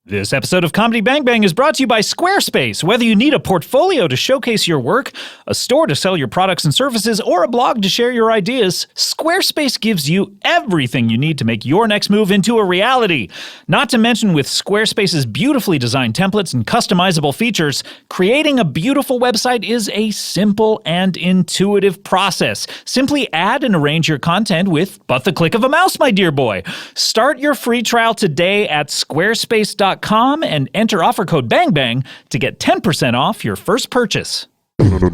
This episode of Comedy Bang Bang is brought to you by Squarespace. Whether you need a portfolio to showcase your work, a store to sell your products and services, or a blog to share your ideas, Squarespace gives you everything you need to make your next move into a reality. Not to mention, with Squarespace's beautifully designed templates and customizable features, creating a beautiful website is a simple and intuitive process. Simply add and arrange your content with but the click of a mouse, my dear boy. Start your free trial today at squarespace.com and enter offer code BANGBANG to get 10% off your first purchase. Comedy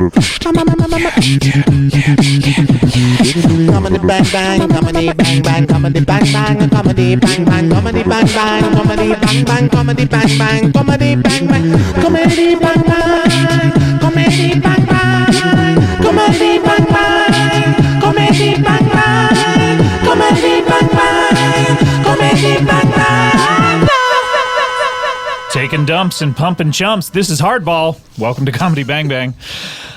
bang bang, comedy bang bang, comedy bang bang, comedy bang bang, comedy bang bang, comedy bang bang, comedy bang bang, comedy bang bang, comedy bang bang, comedy bang bang, comedy bang bang, comedy bang bang, comedy bang bang, comedy bang bang. Taking dumps and pumping chumps. This is Hardball. Welcome to Comedy Bang Bang.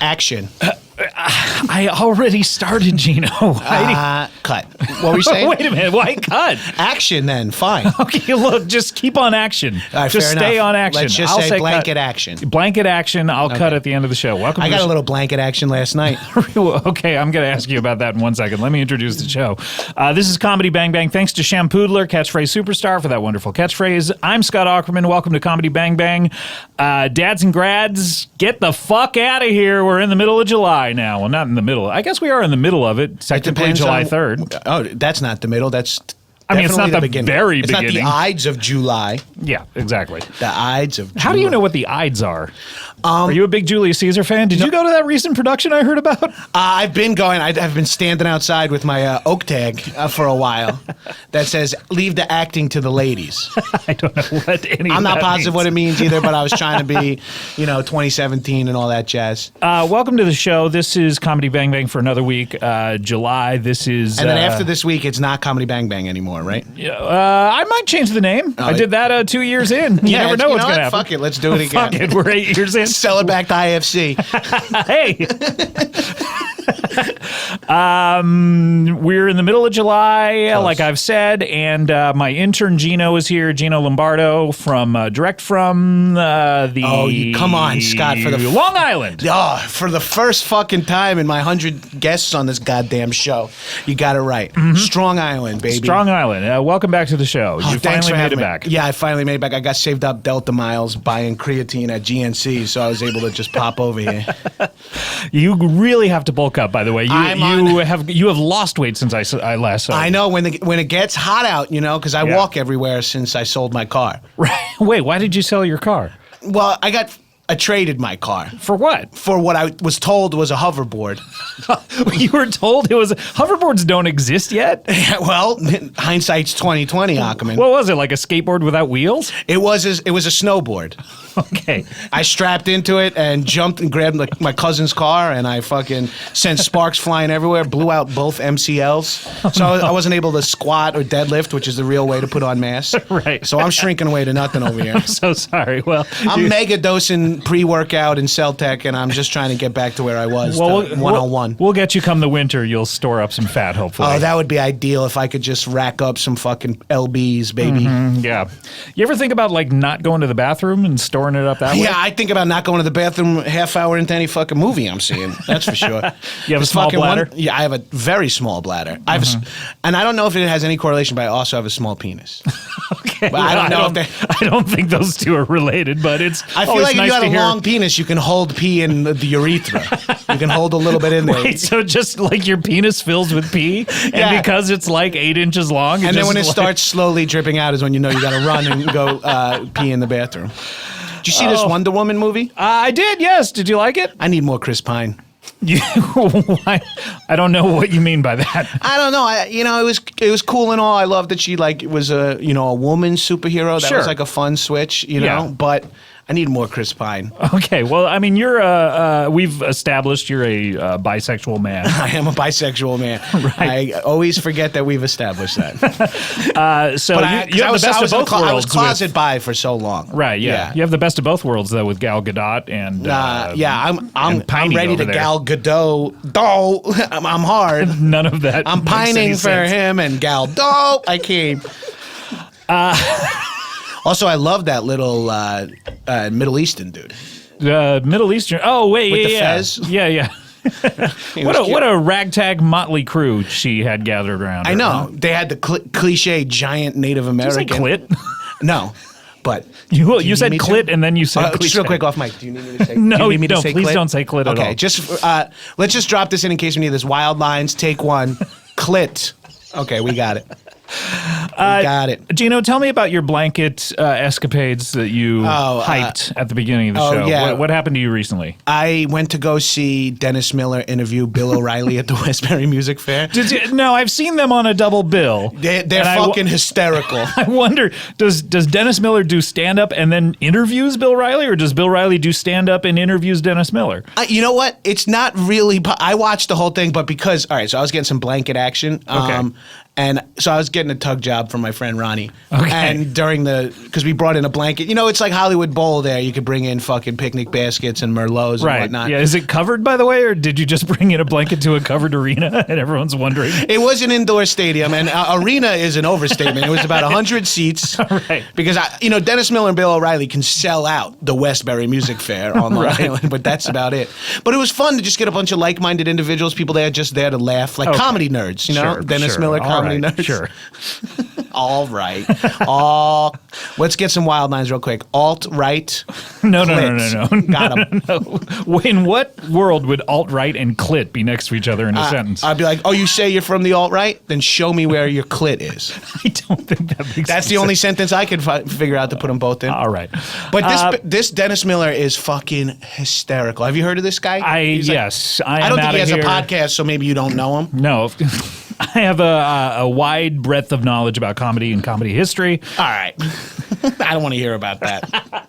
Action. I already started, Gino. Cut. What were you saying? Wait a minute. Why cut? Action then. Fine. Okay, look, just keep on action. All right, just fair stay enough. on action. Let's just say blanket action. Blanket action. I'll cut at the end of the show. Welcome. I got a little blanket action last night. Okay, I'm going to ask you about that in 1 second. Let me introduce the show. This is Comedy Bang Bang. Thanks to Shampoodler, catchphrase superstar, for that wonderful catchphrase. I'm Scott Aukerman. Welcome to Comedy Bang Bang. Dads and grads, get the fuck out of here. We're in the middle of July now. Well, not in the middle. I guess we are in the middle of it. Technically July 3rd. Oh, that's not the middle. That's I mean, it's not the beginning. very it's beginning. It's not the Ides of July. Yeah, exactly. The Ides of July. How do you know what the Ides are? Are you a big Julius Caesar fan? Did you go to that recent production I heard about? I've been going. I've been standing outside with my oak tag for a while that says, leave the acting to the ladies. I don't know what any I'm of not that positive means. what it means either, but I was trying to be, 2017 and all that jazz. Welcome to the show. This is Comedy Bang Bang for another week. July, this is... And then after this week, it's not Comedy Bang Bang anymore, right? I might change the name. I did that 2 years in. You never know what's going to happen. Fuck it, let's do it again. Fuck it, we're 8 years in. Sell it back to IFC. Hey! We're in the middle of July, Close. like I've said, and my intern Gino is here, Gino Lombardo, from direct from the... Oh, come on, Scott, for the... Long Island. Oh, for the first fucking time in my 100 guests on this goddamn show. You got it right. Mm-hmm. Strong Island, baby. Strong Island. Welcome back to the show. You Thanks finally for made having it me. back. Yeah, I finally made it back. I got saved up Delta miles buying creatine at GNC, so I was able to just pop over here. You really have to bulk up, by the way. You have lost weight since I last saw you. I know when it gets hot out, because I walk everywhere since I sold my car. Right. Wait, why did you sell your car? Well, I traded my car. For what? For what I was told was a hoverboard. You were told it was... Hoverboards don't exist yet? Well, hindsight's 20/20, Aukerman. What was it, like a skateboard without wheels? It was a snowboard. Okay. I strapped into it and jumped and grabbed my cousin's car, and I fucking sent sparks flying everywhere, blew out both MCLs. So I wasn't able to squat or deadlift, which is the real way to put on mass. Right. So I'm shrinking away to nothing over here. I'm so sorry. Well, I'm mega dosing pre-workout and Celtec, and I'm just trying to get back to where I was, one-on-one. We'll get you come the winter. You'll store up some fat, hopefully. Oh, that would be ideal if I could just rack up some fucking LBs, baby. Mm-hmm, yeah. You ever think about, not going to the bathroom and storing it up that way? Yeah, I think about not going to the bathroom half hour into any fucking movie I'm seeing. That's for sure. You have a small bladder? Yeah, I have a very small bladder. And I don't know if it has any correlation, but I also have a small penis. Okay. But I don't think those two are related, but I feel like if you got a long penis, you can hold pee in the urethra. You can hold a little bit in there. Wait, so just like your penis fills with pee, and because it's 8 inches long, and then when it starts slowly dripping out is when you know you got to run and go pee in the bathroom. Did you see this Wonder Woman movie? I did, yes. Did you like it? I need more Chris Pine. I don't know what you mean by that. I don't know. It was cool and all. I love that she was a woman superhero. That was a fun switch. But I need more Chris Pine. Okay, well, I mean, we've established you're a bisexual man. I am a bisexual man. Right. I always forget that we've established that. So you have the best of both worlds. I was closet bi for so long. Right, yeah. You have the best of both worlds, though, with Gal Gadot and I'm ready to Gal Gadot. I'm hard. None of that. I'm pining for him and Gal Gadot. I came. Also, I love that little Middle Eastern dude. Middle Eastern. Oh wait, With the yeah, fez? yeah. What a ragtag motley crew she had gathered around. I know. They had the cliche giant Native American. Did you say clit? No, but you said clit and then you said cliche. just real quick off mic. Do you need me to say? No, do you need me to don't. say Please clit? don't say clit at all. Okay, just let's just drop this in case we need this. Wild lines. Take one. Clit. Okay, we got it. Got it. Gino, tell me about your blanket escapades that you hyped at the beginning of the show. Yeah. What happened to you recently? I went to go see Dennis Miller interview Bill O'Reilly at the Westbury Music Fair. No, I've seen them on a double bill. They're fucking hysterical. I wonder, does Dennis Miller do stand-up and then interviews Bill Riley, or does Bill Riley do stand-up and interviews Dennis Miller? You know what? It's not really. I watched the whole thing, but because all right, so I was getting some blanket action. Okay. And so I was getting a tug job from my friend Ronnie. Okay. And because we brought in a blanket, it's like Hollywood Bowl there. You could bring in fucking picnic baskets and Merlots and whatnot. Yeah. Is it covered, by the way, or did you just bring in a blanket to a covered arena and everyone's wondering? It was an indoor stadium, and arena is an overstatement. It was about 100 seats. Right. Because Dennis Miller and Bill O'Reilly can sell out the Westbury Music Fair on Long Island, but that's about it. But it was fun to just get a bunch of like-minded individuals, people that are just there to laugh, like comedy nerds, Dennis Miller comedy nerds. Sure. All right. Let's get some wild lines real quick. Alt-right. No. Got him. No. In what world would alt-right and clit be next to each other in a sentence? I'd be like, oh, you say you're from the alt-right? Then show me where your clit is. I don't think that makes That's the only sentence I could figure out to put them both in. All right. But this Dennis Miller is fucking hysterical. Have you heard of this guy? I don't think he has a podcast, so maybe you don't know him. No. I have a wide breadth of knowledge about comedy and comedy history. All right. I don't want to hear about that.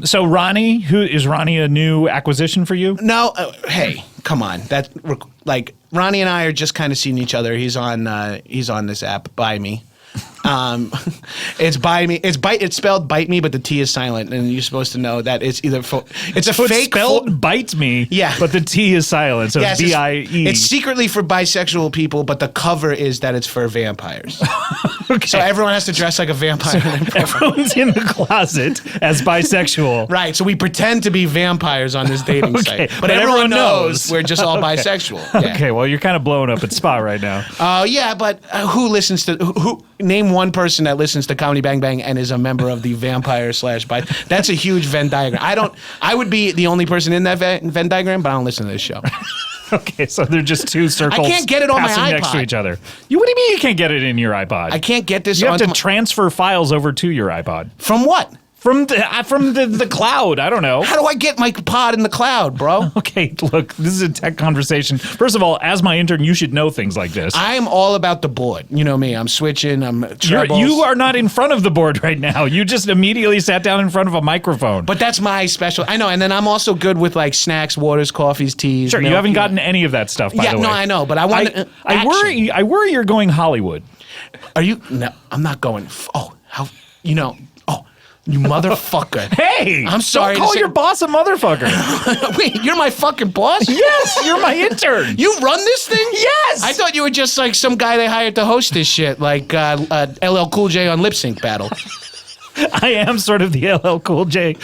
So Ronnie, is Ronnie a new acquisition for you? No. Hey, come on. Ronnie and I are just kind of seeing each other. He's on this app, Buy Me. It's Buy Me. It's spelled Bite Me, but the T is silent, and you're supposed to know that it's either it's a fake. It's spelled Bite Me, yeah, but the T is silent, so yes, it's B-I-E. It's secretly for bisexual people, but the cover is that it's for vampires. Okay. So everyone has to dress like a vampire. Everyone's in the closet as bisexual. Right, so we pretend to be vampires on this dating site. But everyone knows we're just all bisexual. Yeah. Okay, well, you're kind of blowing up at Spa right now. Yeah, but who listens to... Who name one person that listens to Comedy Bang Bang and is a member of the vampire / bi... That's a huge Venn diagram. I would be the only person in that Venn diagram, but I don't listen to this show. Okay, so they're just two circles I can't get it on my passing iPod. next to each other. What do you mean you can't get it in your iPod? I can't get this You have onto to transfer files over to your iPod. From what? From the cloud. I don't know. How do I get my pod in the cloud, bro? Okay, look, this is a tech conversation. First of all, as my intern, you should know things like this. I am all about the board. You know me. I'm switching. I'm trebles. You are not in front of the board right now. You just immediately sat down in front of a microphone. But that's my special. I know. And then I'm also good with like snacks, waters, coffees, teas. Sure, milk, you haven't gotten any of that stuff, by the way. Yeah, no, I know. But I want I worry you're going Hollywood. Are you? No, I'm not going. Oh, how? Oh, you motherfucker. Hey! I'm sorry. Don't call your boss a motherfucker. Wait, you're my fucking boss? Yes, you're my intern. You run this thing? Yes! I thought you were just like some guy they hired to host this shit, like LL Cool J on Lip Sync Battle. I am sort of the LL Cool J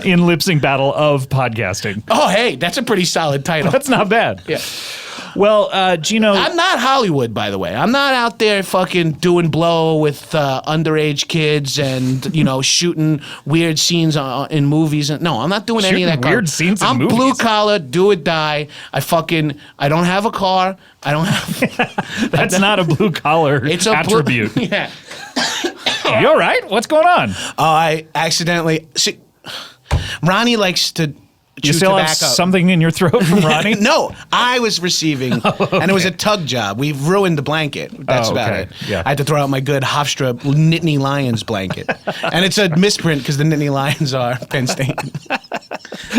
in lip sync battle of podcasting. Oh, hey, that's a pretty solid title. That's not bad. Yeah. Well, Gino... I'm not Hollywood, by the way. I'm not out there fucking doing blow with underage kids and, shooting weird scenes in movies. No, I'm not doing any of that. Weird scenes in I'm movies? blue collar, do or die. I don't have a car. I don't have... That's not a blue collar attribute. Yeah. You all right? What's going on? I accidentally... See, Ronnie likes to... You still have something in your throat from Ronnie? No, I was receiving, and it was a tug job. We've ruined the blanket. That's about it. Yeah. I had to throw out my good Hofstra Nittany Lions blanket. And it's a misprint because the Nittany Lions are Penn State.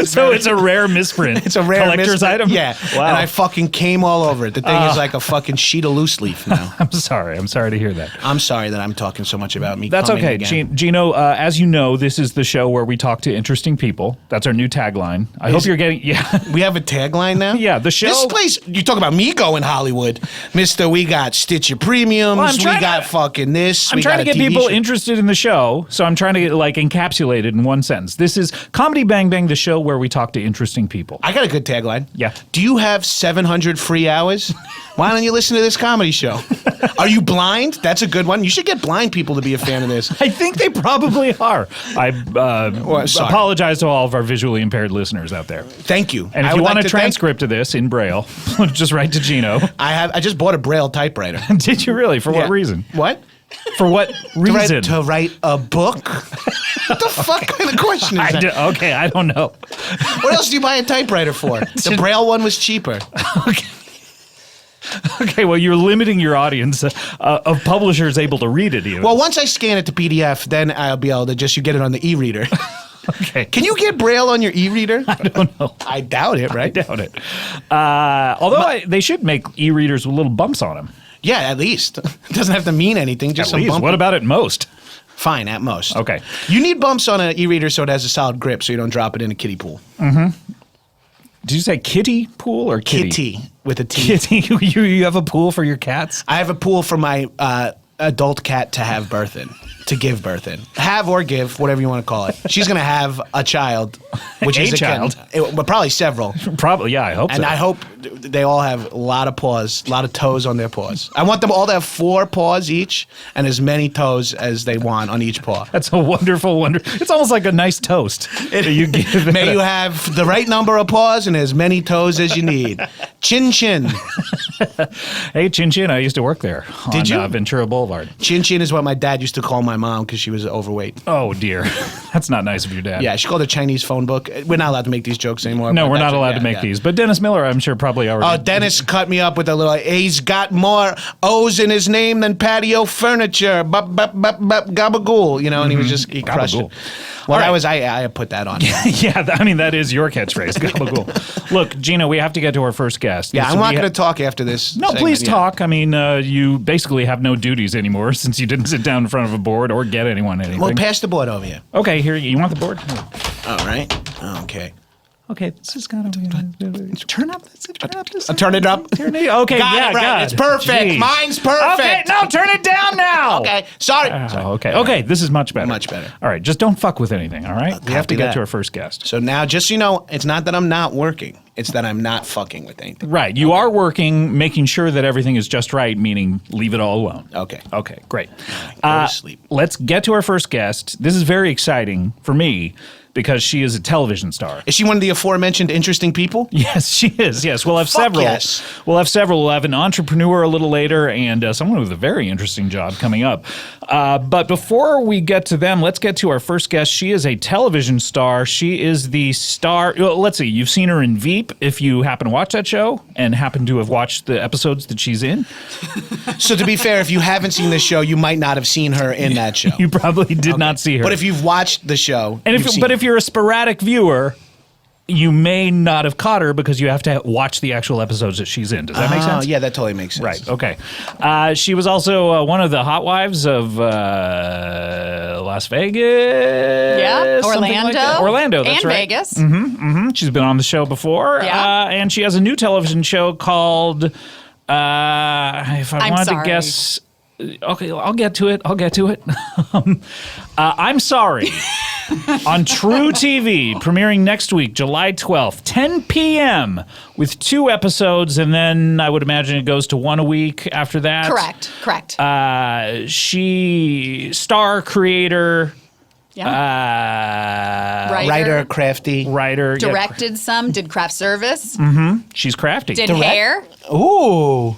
So it's a rare misprint. It's a rare collector's misprint. item? Yeah. Wow. And I fucking came all over it. The thing is like a fucking sheet of loose leaf now. I'm sorry to hear that. I'm sorry that I'm talking so much about me. That's coming okay. again. Gino, as you know, this is the show where we talk to interesting people. That's our new tagline. I hope you're getting. Yeah, We have a tagline now? yeah. The show. This place, you talk about me going Hollywood. Mister, we got Stitcher Premiums. Well, I'm we trying got to- fucking this. I'm we trying got to a get TV people show. interested in the show, so I'm trying to get encapsulate it in one sentence. This is Comedy Bang Bang, the show where we talk to interesting people. I got a good tagline. Yeah. Do you have 700 free hours? Why don't you listen to this comedy show? Are you blind? That's a good one. You should get blind people to be a fan of this. I think they probably are. I sorry. apologize to all of our visually impaired listeners out there. Thank you. And if I you would want like a to thank- transcript of this in Braille, just write to Gino. I just bought a Braille typewriter. Did you really? For Yeah. what reason? What? For what reason? To write a book? What the fuck kind of question is that? Okay, I don't know. What else do you buy a typewriter for? The Braille one was cheaper. Okay. Okay, well, you're limiting your audience of publishers able to read it. Even. Well, once I scan it to PDF, then I'll be able to you get it on the e-reader. okay. Can you get Braille on your e-reader? I don't know. I doubt it, right? I doubt it. Although they should make e-readers with little bumps on them. Yeah, at least. It doesn't have to mean anything, just At some least. bump. What about at most? Fine, at most. Okay. You need bumps on an e-reader so it has a solid grip so you don't drop it in a kiddie pool. Did you say kiddie pool or kitty? Kitty with a T. Kitty. You have a pool for your cats? I have a pool for my adult cat to have birth in, to give birth in. Have or give, whatever you want to call it. She's going to have a child, which A is child? but probably several. Probably, yeah, I hope And so. I hope they all have a lot of paws, a lot of toes on their paws. I want them all to have 4 paws each and as many toes as they want on each paw. That's a wonderful. It's almost like a nice toast that you give. May you have the right number of paws and as many toes as you need. Chin Chin. Hey, Chin Chin, I used to work there Did on you? Ventura Boulevard. Chin Chin is what my dad used to call my mom because she was overweight. Oh, dear. That's not nice of your dad. Yeah, she called it a Chinese phone book. We're not allowed to make these jokes anymore. No, but we're that's not it. allowed Yeah, to make yeah. these. But Dennis Miller, I'm sure, probably already. Oh, Dennis cut me up with a little. He's got more O's in his name than patio furniture. Gabagool, you know, and he crushed it. Gabagool. Well, All that right. was I put that on. Yeah, I mean, that is your catchphrase. Gabagool. Look, Gino, we have to get to our first guest. Yeah, So I'm not we going to talk after this. No, segment, please yeah. talk. I mean, you basically have no duties anymore since you didn't sit down in front of a board or get anyone anything. Well, pass the board over here. Okay, here, you want the board? All right. Okay. Okay, this is kind of turn up. Turn up this. Turn it up. Turn it. Okay, Got yeah, it right. God. It's perfect. Jeez. Mine's perfect. Okay, no, turn it down now. Okay. Sorry. Oh, okay. Okay, this is much better. Much better. All right, just don't fuck with anything. All right, we have to copy get that. to our first guest. So now, just so you know, it's not that I'm not working. It's that I'm not fucking with anything. Right, you are working, making sure that everything is just right, meaning leave it all alone. Okay. Okay, great. Go to sleep. Let's get to our first guest. This is very exciting for me because she is a television star. Is she one of the aforementioned interesting people? Yes, she is. Yes, we'll have Fuck several. yes. We'll have several. We'll have an entrepreneur a little later, and someone with a very interesting job coming up. But before we get to them, let's get to our first guest. She is a television star. She is the star. Well, let's see. You've seen her in Veep, if you happen to watch that show and happen to have watched the episodes that she's in. So to be fair, if you haven't seen this show, you might not have seen her in that show. You probably did not see her. But if you've watched the show, and you've seen if you're a sporadic viewer, you may not have caught her because you have to watch the actual episodes that she's in. Does that make sense? Yeah, that totally makes sense. Right. Okay. She was also one of the hot wives of Las Vegas. Yeah, something like Orlando. that. Orlando, that's and right. Vegas. She's been on the show before. Yeah. And she has a new television show called, if I I'm wanted sorry. to guess, okay, I'll get to it. I'm Sorry. On True TV, premiering next week, July 12th, 10 p.m. with 2 episodes, and then I would imagine it goes to 1 a week after that. Correct. She star creator, Yeah. Writer, crafty. writer, yeah, Directed some, did craft service, she's crafty. did hair. Ooh.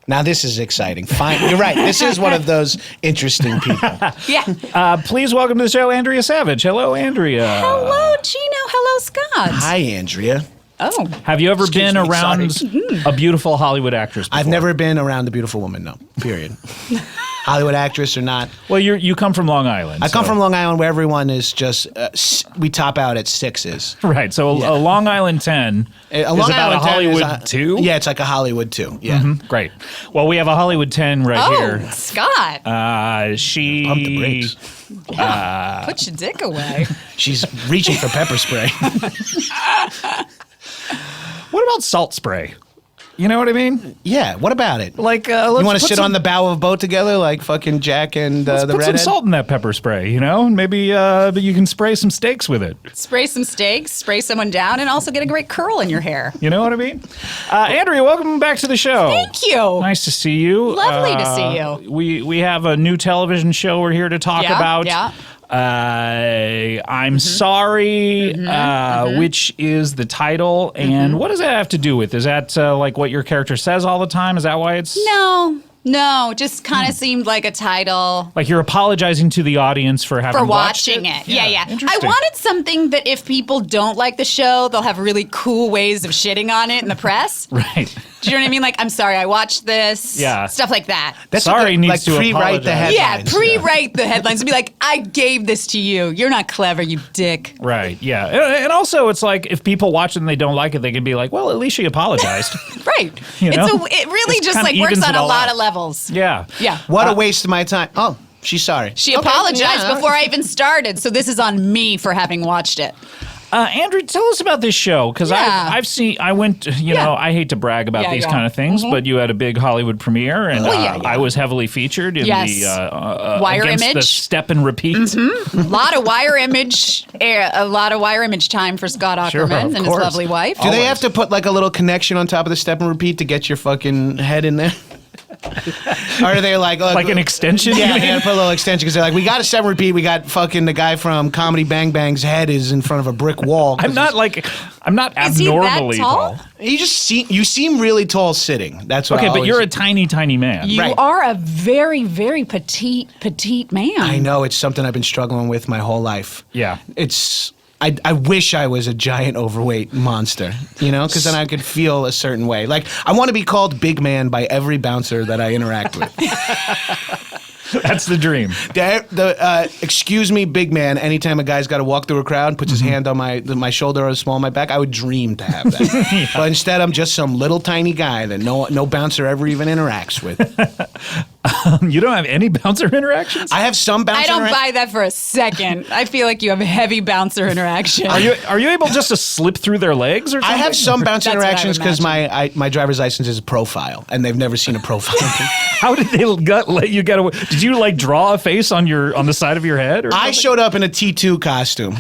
Now this is exciting. Fine. You're right. This is one of those interesting people. Yeah. Please welcome to the show, Andrea Savage. Hello, Andrea. Hello, Gino. Hello, Scott. Hi, Andrea. Oh. Have you ever Excuse been me, around sorry. a beautiful Hollywood actress before? I've never been around a beautiful woman, no. Period. Hollywood actress or not. Well, you come from Long Island. I come from Long Island, where everyone is just we top out at 6s. Right. So a Long Island 10 is Long about Island a 10 Hollywood 2. Yeah, it's like a Hollywood 2. Yeah. Mhm, great. Well, we have a Hollywood 10 right Oh, here. Scott. She Pump the brakes. Put your dick away. She's reaching for pepper spray. What about salt spray? You know what I mean? Yeah. What about it? Like, You want to sit on the bow of a boat together, like fucking Jack and the put some redhead? salt in that pepper spray, you know? And maybe you can spray some steaks with it. Spray some steaks, spray someone down, and also get a great curl in your hair. You know what I mean? Andrea, welcome back to the show. Thank you. Nice to see you. Lovely to see you. We have a new television show we're here to talk about. Yeah. I'm sorry, which is the title, and what does that have to do with? Is that like what your character says all the time? Is that why it's No, just kind of seemed like a title. like you're apologizing to the audience for having For watched watching it. Yeah. I Interesting. wanted something that if people don't like the show, they'll have really cool ways of shitting on it in the press. Right. Do you know what I mean? Like, I'm sorry, I watched this. Yeah. Stuff like that. That's Sorry what they- needs like to pre-write the apologize. headlines. Yeah, pre-write the headlines and be like, I gave this to you. You're not clever, you dick. Right, yeah. And also, it's like if people watch it and they don't like it, they can be like, well, at least she apologized. Right. You know? It really It's just kinda like works evens on it a all lot out. of levels. Yeah. Yeah. What a waste of my time. Oh, she's sorry. She Okay, apologized yeah. before I even started, so this is on me for having watched it. Andrew, tell us about this show because Yeah. I've seen. I went. You know, I hate to brag about Yeah, these yeah. kind of things, but you had a big Hollywood premiere, and yeah. I was heavily featured in Yes. the Wire against the image. step and repeat. A lot of wire image time for Scott Aukerman Sure, of and his course. lovely wife. Do they have to put like a little connection on top of the step and repeat to get your fucking head in there? Or are they like Like an extension? Yeah, you they mean? gotta put a little extension because they're like, we got a step and repeat. We got fucking the guy from Comedy Bang Bang's head is in front of a brick wall. I'm not Is he that abnormally tall? You seem really tall sitting. That's what. Okay, I but always- you're a tiny man. You Right. are a very, very petite man. I know it's something I've been struggling with my whole life. Yeah. It's. I wish I was a giant overweight monster, you know, because then I could feel a certain way. Like, I want to be called big man by every bouncer that I interact with. That's the dream. Excuse me, big man. Anytime a guy's got to walk through a crowd, puts his hand on my shoulder or small on my back, I would dream to have that. But instead, I'm just some little tiny guy that no bouncer ever even interacts with. You don't have any bouncer interactions? I have some bouncer. I don't buy that for a second. I feel like you have heavy bouncer interaction. Are you able just to slip through their legs or something? I have some bouncer That's what I would interactions because my driver's license is a profile, and they've never seen a profile. How did they let you get away? Did you like draw a face on the side of your head? Or I something? showed up in a T2 costume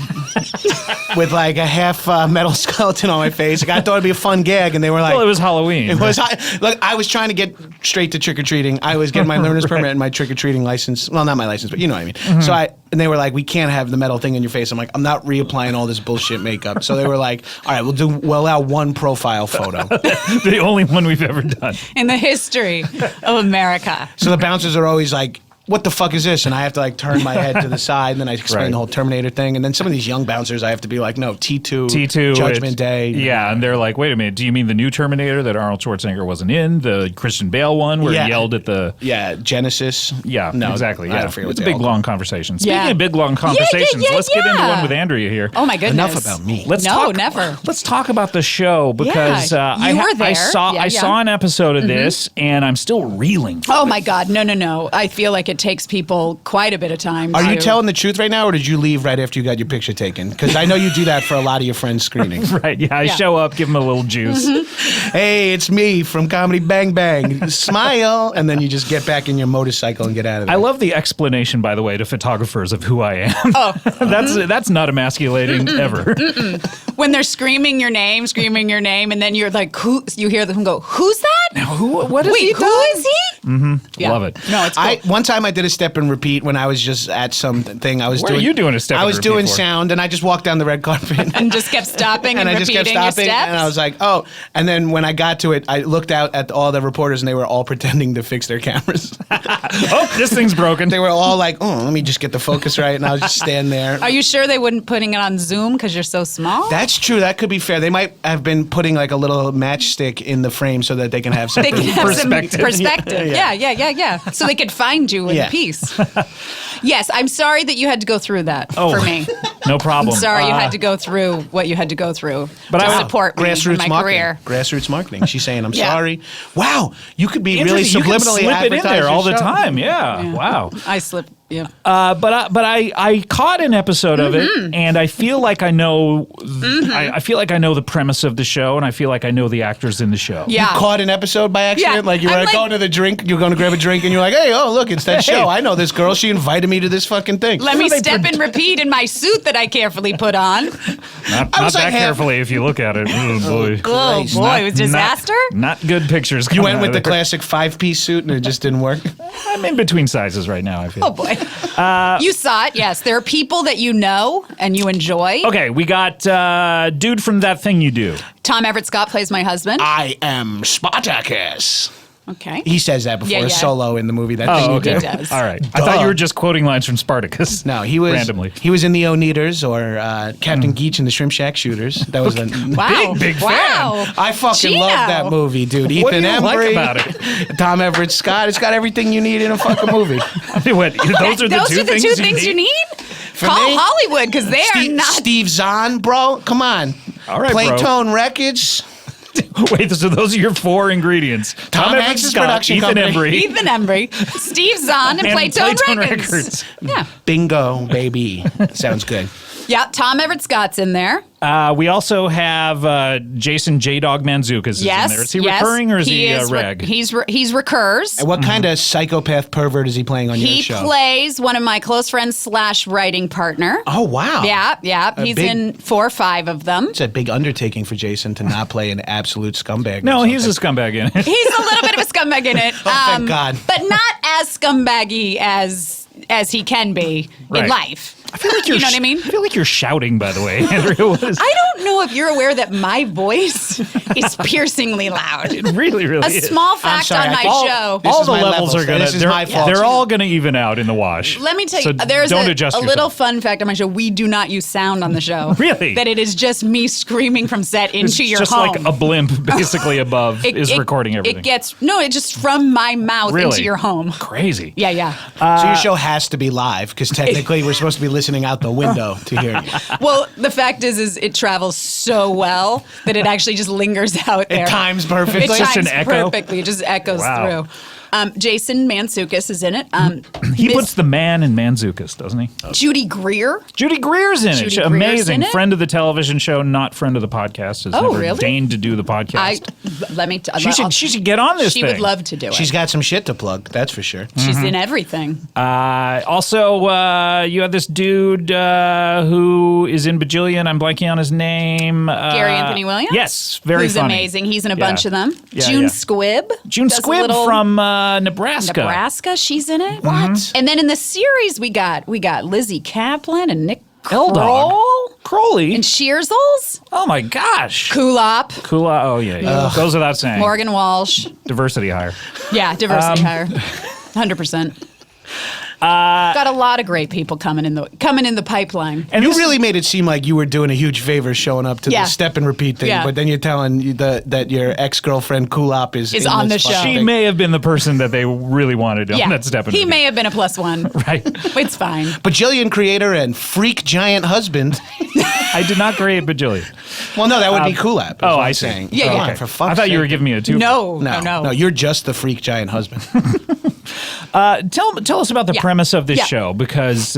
with like a half metal skeleton on my face. Like, I thought it'd be a fun gag, and they were like, Well, it was Halloween. It was. Look, I was trying to get straight to trick or treating. I was getting my learner's permit and my trick or treating license. Well, not my license, but you know what I mean. Mm-hmm. And they were like, we can't have the metal thing in your face. I'm like, I'm not reapplying all this bullshit makeup. So they were like, all right, we'll allow one profile photo. The only one we've ever done. in the history of America. So the bouncers are always like, what the fuck is this? And I have to like turn my head to the side, and then I explain Right. the whole Terminator thing. And then some of these young bouncers, I have to be like, no, T2 Judgment Day. Yeah, and they're like, wait a minute, do you mean the new Terminator that Arnold Schwarzenegger wasn't in? The Christian Bale one where Yeah. he yelled at the... Yeah, Genesis. Yeah, no, exactly. I Yeah, don't forget what it's a they big all long conversation. Speaking Yeah. of big long conversations, yeah, let's get into yeah. one with Andrea here. Oh my goodness. Enough about me. Let's No, talk, never. Let's talk about the show because Yeah, you were there. I saw Yeah, yeah. an episode of this and I'm still reeling. Oh my God, no. I feel like it takes people quite a bit of time. Are you to- telling the truth right now, or did you leave right after you got your picture taken? Because I know you do that for a lot of your friends' screenings. Right? Yeah, I Yeah. show up, give them a little juice. Hey, it's me from Comedy Bang Bang. Smile, and then you just get back in your motorcycle and get out of there. I love the explanation, by the way, to photographers of who I am. Oh. that's not emasculating ever. when they're screaming your name, and then you're like, who? You hear them go, who's that? What is Wait, he who doing? is he? Mm-hmm. Yeah. Love it. No, it's cool. One time I did a step and repeat when I was just at something. I was Where are doing. you doing a step I and was repeat doing for? sound, and I just walked down the red carpet. and just kept stopping and, I just repeating kept stopping, your steps. and I was like, "Oh!" And then when I got to it, I looked out at all the reporters, and they were all pretending to fix their cameras. Oh, this thing's broken. They were all like, "Oh, let me just get the focus right," and I was just stand there. Are you sure they wouldn't putting it on Zoom because you're so small? That's true. That could be fair. They might have been putting like a little matchstick in the frame so that they can have something. They can have Perspective. some perspective. Yeah. So they could find you in peace. Yes, I'm sorry that you had to go through that for me. No problem. I'm sorry you had to go through what you had to go through to support me in Grassroots my marketing. career. Grassroots marketing. She's saying, I'm Yeah. sorry. Wow, you could be really Interesting. You can subliminally slip it in advertise there your all the show. time. Yeah. Wow. I slip. Yeah. But I caught an episode of it, and I feel like I know. I feel like I know the premise of the show, and I feel like I know the actors in the show. Yeah. Caught an episode by accident? Yeah. Like you were I'm like- going to the drink, you're going to grab a drink, and you're like, hey, oh, look, it's that show. I know this girl. She invited me to this fucking thing. Let me step and repeat in my suit that I carefully put on. Not was that like carefully if you look at it. Oh boy. Oh boy, it was disaster. Not good pictures. You coming went out with of the there. classic 5-piece suit, and it just didn't work. I'm in between sizes right now. I feel. Oh boy. You saw it, yes. There are people that you know and you enjoy. Okay, we got dude from That Thing You Do. Tom Everett Scott plays my husband. I am Spartacus. Okay. He says that before Yeah. solo in the movie. That Oh, thing you okay. do. does. All right. I thought you were just quoting lines from Spartacus. No, he was randomly. He was in the Oneaters or Captain Geach in the Shrimp Shack Shooters. That was a Wow. Big fan. Wow. I fucking Gino. love that movie, dude. What do Ethan you like Embry, about it? Tom Everett Scott. It's got everything you need in a fucking movie. What, those are the two things you need? For Call me, Hollywood because they are not. Steve Zahn, bro. Come on. All right, bro. Playtone Wreckage. Wait, so those are your four ingredients. Tom Everett Hanks' Scott, production Ethan company. Embry, Ethan Embry, Steve Zahn, and Playtone Records. Yeah. Bingo, baby. Sounds good. Yeah, Tom Everett Scott's in there. We also have Jason J-Dog Mantzoukas is Yes. in there. Is he yes. recurring or is he is reg? He's recurs. And what kind of psychopath pervert is he playing on He your show? plays one of my close friends / writing partner. Oh, wow. Yeah. He's big- in 4 or 5 of them. It's a big undertaking for Jason to not play an absolute scumbag. or No, he's a something. scumbag in it. He's a little bit of a scumbag in it. thank God. But not as scumbaggy as he can be Right. in life. I feel like you're You know what I mean? I feel like you're shouting, by the way, Andrea. What is, I don't know if you're aware that my voice is piercingly loud. it really, really A is. small fact sorry, on my I- show. This All is the my levels levels. are gonna. This is my fault. They're all gonna even out in the wash. Let me tell So you, there's don't a adjust little yourself. fun fact on my show. We do not use sound on the show. Really? That it is just me screaming from set It's into your just home. like a blimp, basically above is recording everything. It gets it's just from my mouth Really? into your home. Crazy. Yeah. So your show has to be live because technically we're supposed to be listening out the window to hear you. Well, the fact is it travels so well that it actually just lingers out there. It times perfectly. It Just chimes an echo? perfectly. It just echoes Wow. through. Jason Mantzoukas is in it. He Miss puts the man in Mantzoukas, doesn't he? Judy Greer. Judy Greer's in it. Judy She- Greer's Amazing. in it? Friend of the television show, not friend of the podcast. Has Oh, never really? deigned to do the podcast. Let me. She should get on this She thing. would love to do it. She's got some shit to plug, that's for sure. She's in everything. Also, you have this dude who is in Bajillion. I'm blanking on his name. Gary Anthony Williams? Yes, very Who's funny. amazing. He's in a Yeah. bunch of them. Yeah, June yeah. Squibb. June does a Squibb little- from Nebraska. Nebraska. She's in it. What? And then in the series, we got Lizzie Kaplan and Nick L-Dog. Kroll Crowley. and Shearsels. Oh my gosh. Kulop. Kula. Oh yeah. Goes without saying. Morgan Walsh. Diversity hire. Yeah, diversity hire. 100%. Got a lot of great people coming in the pipeline. And You this really made it seem like you were doing a huge favor showing up to Yeah. the step and repeat thing, Yeah. but then you're telling you that your ex-girlfriend Kulop is in on this the fucking show. she thing. may have been the person that they really wanted on Yeah, that step. he may have been a +1. Right. It's fine. Bajillion creator and freak giant husband. I did not create Bajillion. Well, no, that would be Kulop. is Oh, what I I'm see. saying. Yeah, Come yeah. on, Okay. for fuck's I thought you were sake. giving me a 2. No, No, you're just the freak giant husband. Tell us about the Yeah. premise of this Yeah. show, because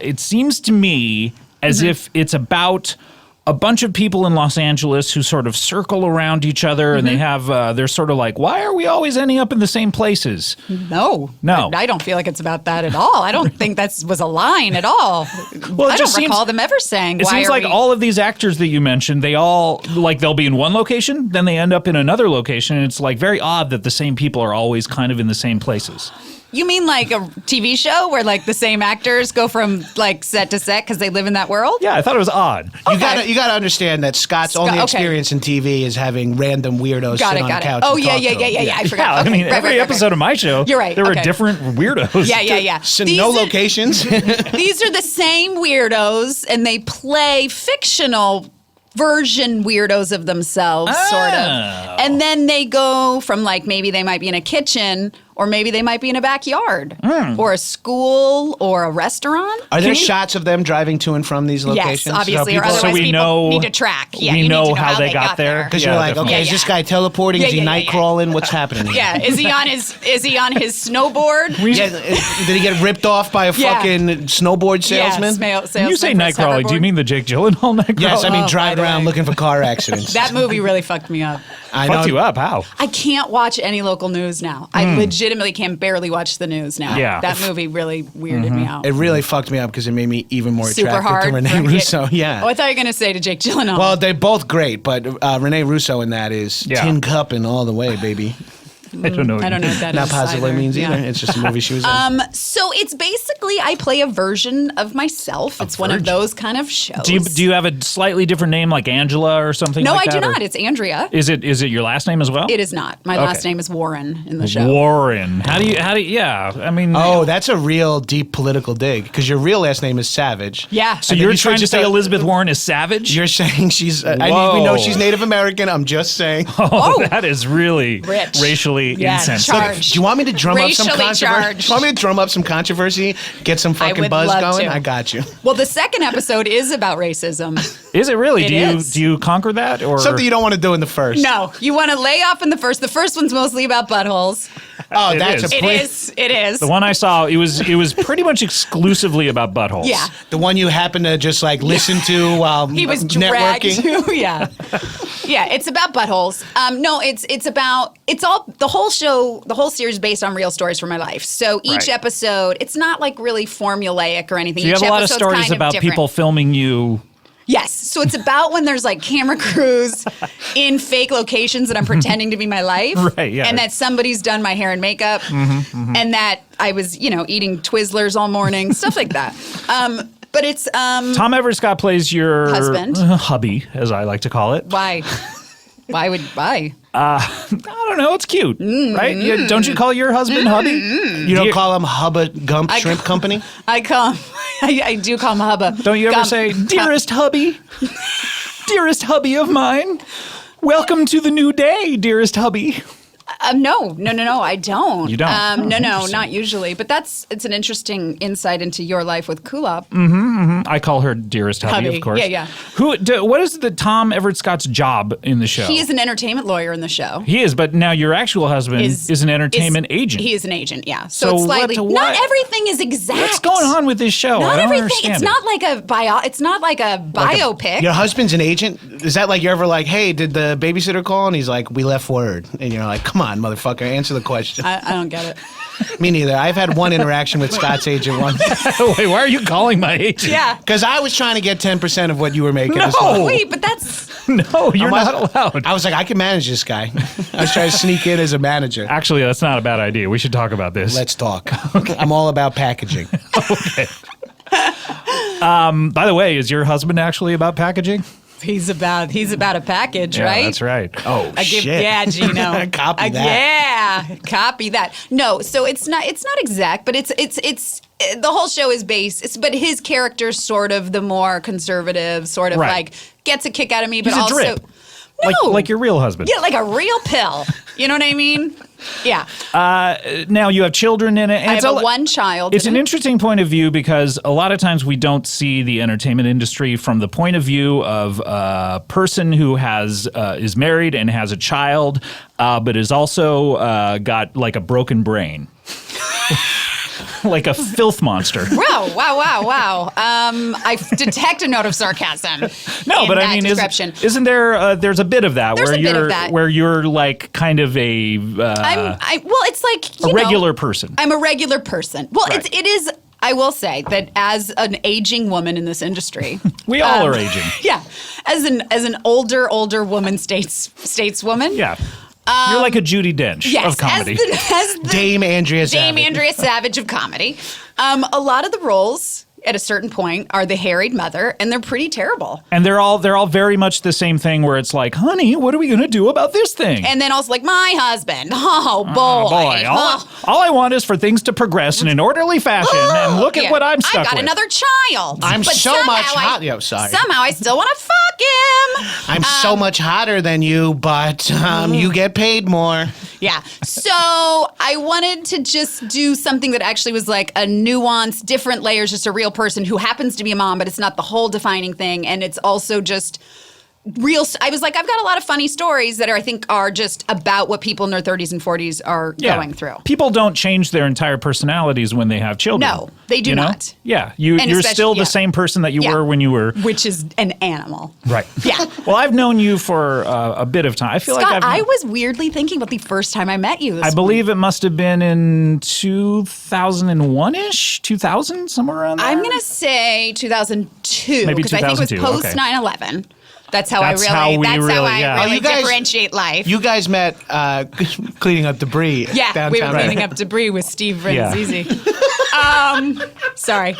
it seems to me as Mm-hmm. if it's about a bunch of people in Los Angeles who sort of circle around each other, and they Mm-hmm. have they're sort of like, why are we always ending up in the same places? No. No. I don't feel like it's about that at all. I don't think that was a line at all. Well, it I just don't recall seems- them ever saying, It why seems are like we... all of these actors that you mentioned, they all like they'll be in one location, then they end up in another location, and it's like very odd that the same people are always kind of in the same places. You mean like a TV show where like the same actors go from like set to set because they live in that world? Yeah, I thought it was odd. You gotta understand that Scott's only okay. experience in TV is having random weirdos sit on the couch. Oh and yeah, talk yeah, to yeah, him. yeah, yeah. I forgot. Yeah, I Okay. mean, Right, every right, right, episode right. of my show, You're right, there were okay. different weirdos. Yeah. So These no are- locations. These are the same weirdos, and they play fictional version weirdos of themselves, sort of. And then they go from like maybe they might be in a kitchen or maybe they might be in a backyard or a school or a restaurant. Are there shots of them driving to and from these locations? Yes, obviously, or people- otherwise so we people know- need to track. Yeah, we you know need to know how they got there. Because Yeah, you're like, definitely. okay, is this guy teleporting? Is he night crawling? What's happening here? Yeah, is he on his snowboard? Yeah, did he get ripped off by a fucking snowboard salesman? When you say night crawling, do you mean the Jake Gyllenhaal night crawling? Yes, I mean Oh, driving by the around way. looking for car accidents. That movie really fucked me up. I Fucked know. you up? How? I can't watch any local news now. I legitimately can barely watch the news now. Yeah. That movie really weirded me out. It really fucked me up because it made me even more Super attracted hard. to Rene Russo. Yeah. Oh, I thought you were going to say to Jake Gyllenhaal. Well, they're both great, but Rene Russo in that is tin cupping all the way, baby. I don't know. I don't know what that Not is positively either. means either. Yeah. It's just a movie she was in. So it's basically I play a version of myself. It's one of those kind of shows. Do you have a slightly different name like Angela or something No, like I that? do or- not. It's Andrea. Is it your last name as well? It is not. My last name is Warren in the show. Warren. How do you yeah, I mean Oh, that's a real deep political dig because your real last name is Savage. Yeah. so and then you're you trying to switch say it to- Elizabeth Warren is savage? You're saying she's. We Whoa. know she's Native American. I'm just saying. Oh, that is really Rich. racially Yeah, insensitive. charged. Do you want me to drum up some Racially controversy? charged. Do you want me to drum up some controversy? Get some fucking would buzz love going? to. I got you. Well, the second episode is about racism. Is it really? It do is. you conquer that or Something you don't want to do in the first. No, you want to lay off in the first. The first one's mostly about buttholes. Oh, It that's is. a It play. is. It is. The one I saw, it was pretty much exclusively about buttholes. Yeah. The one you happen to just like listen to while He was dragged networking. to, yeah. Yeah, it's about buttholes. No, it's all the whole show, the whole series is based on real stories from my life. So each Right. episode, it's not like really formulaic or anything. So you Each have a lot of episode's stories kind about different. people filming you. Yes. So it's about when there's like camera crews in fake locations that I'm pretending to be my life. Right, yeah. And that somebody's done my hair and makeup. And that I was, eating Twizzlers all morning, stuff like that. But it's Tom Everett Scott plays your Husband. hubby, as I like to call it. why? Why? I don't know. It's cute, right? Don't you call your husband hubby? You don't call him Hubba Gump Shrimp Company? I do call him Hubba. Don't you ever Gump. say, dearest hubby, dearest hubby of mine, welcome to the new day, dearest hubby? No, I don't. You don't? Oh, no, interesting. not usually. But it's an interesting insight into your life with Kulop. I call her dearest hubby, Hubby. of course. Yeah. What is the Tom Everett Scott's job in the show? He is an entertainment lawyer in the show. He is, but now your actual husband is an entertainment agent. He is an agent, yeah. So So it's slightly. what- Not everything is exact. What's going on with this show? I Not don't everything. understand It's it. not like a bio. It's not like a biopic. Your husband's an agent? Is that like you're ever like, hey, did the babysitter call? And he's like, we left word. And you're like, come on, motherfucker, answer the question. I don't get it. Me neither. I've had one interaction with Scott's agent once. Wait, why are you calling my agent? Yeah. Because I was trying to get 10% of what you were making. as No. well. Wait, but that's. No, you're I was- not allowed. I was like, I can manage this guy. I was trying to sneak in as a manager. Actually, that's not a bad idea. We should talk about this. Let's talk. I'm all about packaging. By the way, is your husband actually about packaging? He's about a package, Yeah, right? that's right. Oh, shit. Yeah, Gino. Copy that. Yeah, copy that. No, so it's not exact, but it's the whole show is based. But his character's sort of the more conservative, sort of Right. like gets a kick out of me, but He's a also drip. no, Like your real husband. yeah, like a real pill. You know what I mean? Yeah. Now you have children in it. And I it's have a- one child. It's in an it. interesting point of view because a lot of times we don't see the entertainment industry from the point of view of a person who is married and has a child, but is also got like a broken brain. Like a filth monster. Wow. I detect a note of sarcasm. No, in but that I mean, description. isn't there? There's a bit of that There's where a bit of you're that. where you're like kind of a well, it's like a you regular know, person. I'm a regular person. Well, Right. it is. I will say that as an aging woman in this industry, We all are aging. Yeah, as an older woman, stateswoman. Yeah, you're like a Judi Dench Yes, of comedy. as the Dame Andrea Savage. Dame Andrea Savage of comedy. A lot of the roles at a certain point are the harried mother, and they're pretty terrible. And they're all very much the same thing where it's like, honey, what are we going to do about this thing? And then also like, my husband, oh boy. All I want is for things to progress in an orderly fashion, and look at what I'm stuck I got with. another child. I'm But so much hot. Yo, sorry. Somehow I still want to fuck him. I'm so much hotter than you, but you get paid more. Yeah. So I wanted to just do something that actually was like a nuance, different layers, just a real person who happens to be a mom, but it's not the whole defining thing. And it's also just real. I was like, I've got a lot of funny stories that I think are just about what people in their 30s and 40s are going through. People don't change their entire personalities when they have children. No, they do not. Yeah. You're still the same person that you were when you were. Which is an animal. Right. Yeah. Well, I've known you for a bit of time. I feel Scott, like I was weirdly thinking about the first time I met you. I believe it must have been in 2001-ish, 2000, somewhere around there. I'm going to say 2002. Maybe because I think it was 2002, post okay. 9/11. That's how That's I how really, we really- yeah. Oh, you guys- differentiate life. You guys met cleaning up debris downtown. we were right? cleaning up debris with Steve Renzizi. Sorry.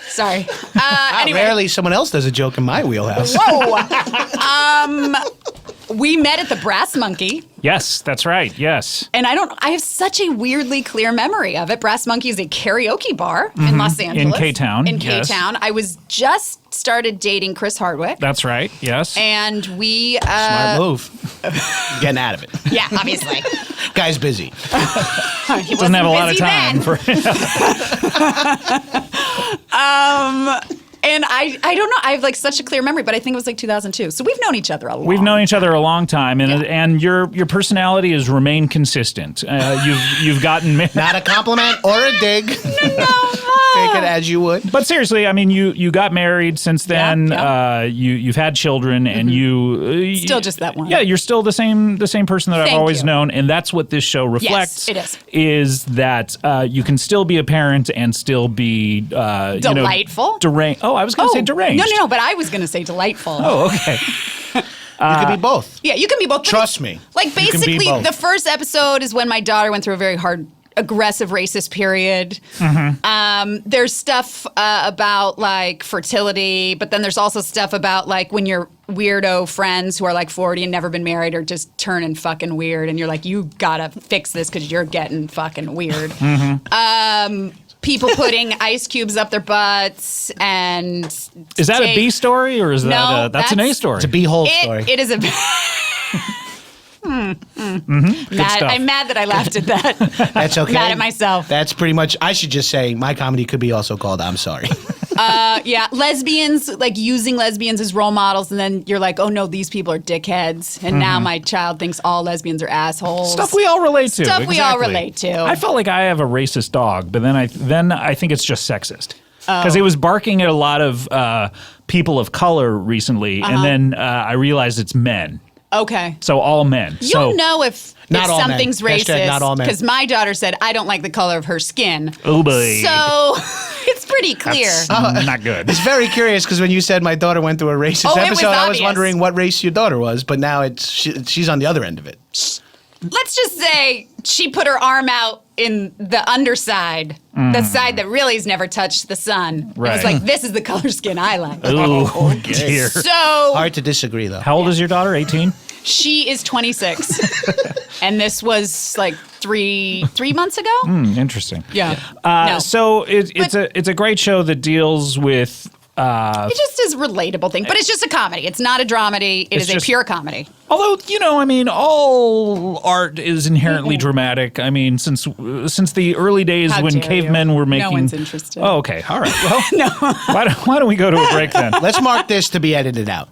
Sorry. Anyway. Rarely someone else does a joke in my wheelhouse. Whoa. We met at the Brass Monkey. Yes, that's right. Yes. And I have such a weirdly clear memory of it. Brass Monkey is a karaoke bar in Los Angeles. In K-Town, In yes. K-Town. I was just started dating Chris Hardwick. That's right. Yes. And we... Smart move. Getting out of it. Yeah, obviously. Guy's busy. He Doesn't have a lot of time then. for. And I don't know. I have like such a clear memory, but I think it was like 2002. So we've known each other a long. We've known each other a long time, and your personality has remained consistent. You've gotten Not a compliment or a dig. Take it as you would. But seriously, I mean, you got married since then. Yeah. You've had children, and you Still just that one. Yeah, you're still the same person that I've Thank always you. known, and that's what this show reflects. it is. Is that you can still be a parent and still be Delightful? deranged. Oh, I was going to say deranged. No, but I was going to say delightful. Oh, okay. You could be both. Yeah, you can be both. Trust me. Like You can be basically, both. the first episode is when my daughter went through a very hard, aggressive racist period. There's stuff about like fertility, but then there's also stuff about like when your weirdo friends who are like 40 and never been married are just turning fucking weird, and you're like, you gotta fix this because you're getting fucking weird. People putting ice cubes up their butts, and Is that a B story or is No, that's an A story? It's a beehole story. It is a. Mad, stuff. I'm mad that I laughed at that. That's okay. Mad at myself. That's pretty much. I should just say my comedy could be also called "I'm Sorry." Yeah, lesbians, like using lesbians as role models, and then you're like, oh no, these people are dickheads, and now my child thinks all lesbians are assholes. Stuff we all relate to. Stuff we all exactly. relate to. I felt like I have a racist dog, but then I think it's just sexist. Because it was barking at a lot of people of color recently, and then I realized it's men. Okay. So all men. You'll know if Not all men. something's Hashtag not all racist men. because my daughter said, I don't like the color of her skin. Oh boy. So it's pretty clear. That's not good. It's very curious because when you said my daughter went through a racist Oh, it was episode, I was obvious. wondering what race your daughter was, but now she's on the other end of it. Let's just say she put her arm out in the underside, the side that really has never touched the sun. It Right. was like, this is the color skin I like. Oh dear. So Hard to disagree, though. How old is your daughter? 18? she is 26. And this was like three months ago? Interesting. Yeah. No. So it's a great show that deals with. It just is a relatable thing, but it's just a comedy. It's not a dramedy. It It's is a just- pure comedy. Although, I mean, all art is inherently dramatic. I mean, since the early days How when dare cavemen you. were making. No one's interested. Oh, okay. All right. Well, why don't we go to a break then? Let's mark this to be edited out.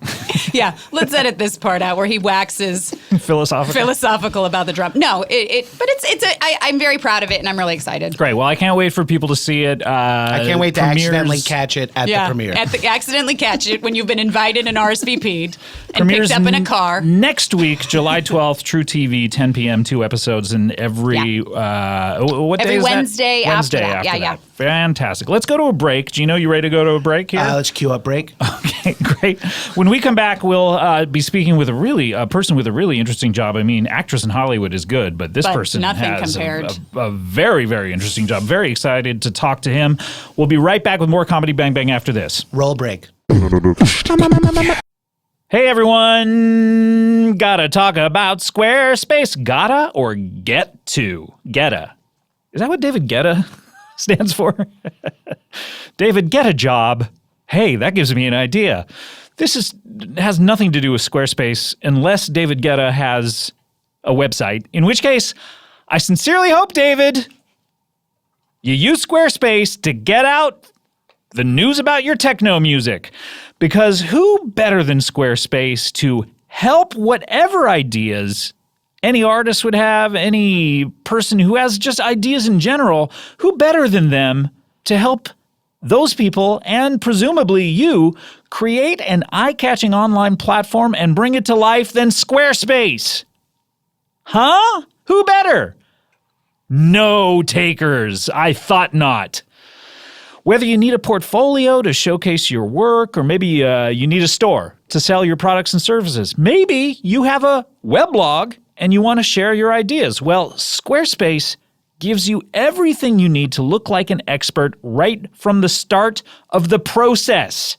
Yeah, let's edit this part out where he waxes philosophical about the drum. No, but I'm very proud of it and I'm really excited. Great. Well, I can't wait for people to see it. I can't wait to premieres- accidentally catch it at the premiere. Accidentally catch it when you've been invited and RSVP'd and Premieres picked up in a car. Next week, July 12th, True TV, 10 p.m., 2 episodes, and every what Every day is that? Wednesday after that. Yeah, yeah. Fantastic. Let's go to a break. Gino, you ready to go to a break here? Let's cue up break. Okay, great. When we come back. back, we'll be speaking with a person with a really interesting job. I mean, actress in Hollywood is good, but this person nothing has compared. a very, very interesting job. Very excited to talk to him. We'll be right back with more Comedy Bang Bang after this. Roll break. Hey everyone, gotta talk about Squarespace. Gotta or get to? Getta. Is that what David Guetta stands for? David, get a job. Hey, that gives me an idea. This has nothing to do with Squarespace unless David Guetta has a website, in which case, I sincerely hope, David, you use Squarespace to get out the news about your techno music. Because who better than Squarespace to help whatever ideas any artist would have, any person who has just ideas in general, who better than them to help those people and presumably you create an eye-catching online platform and bring it to life than Squarespace? Huh? Who better? No takers. I thought not. Whether you need a portfolio to showcase your work, or maybe you need a store to sell your products and services. Maybe you have a weblog and you want to share your ideas. Well, Squarespace gives you everything you need to look like an expert right from the start of the process.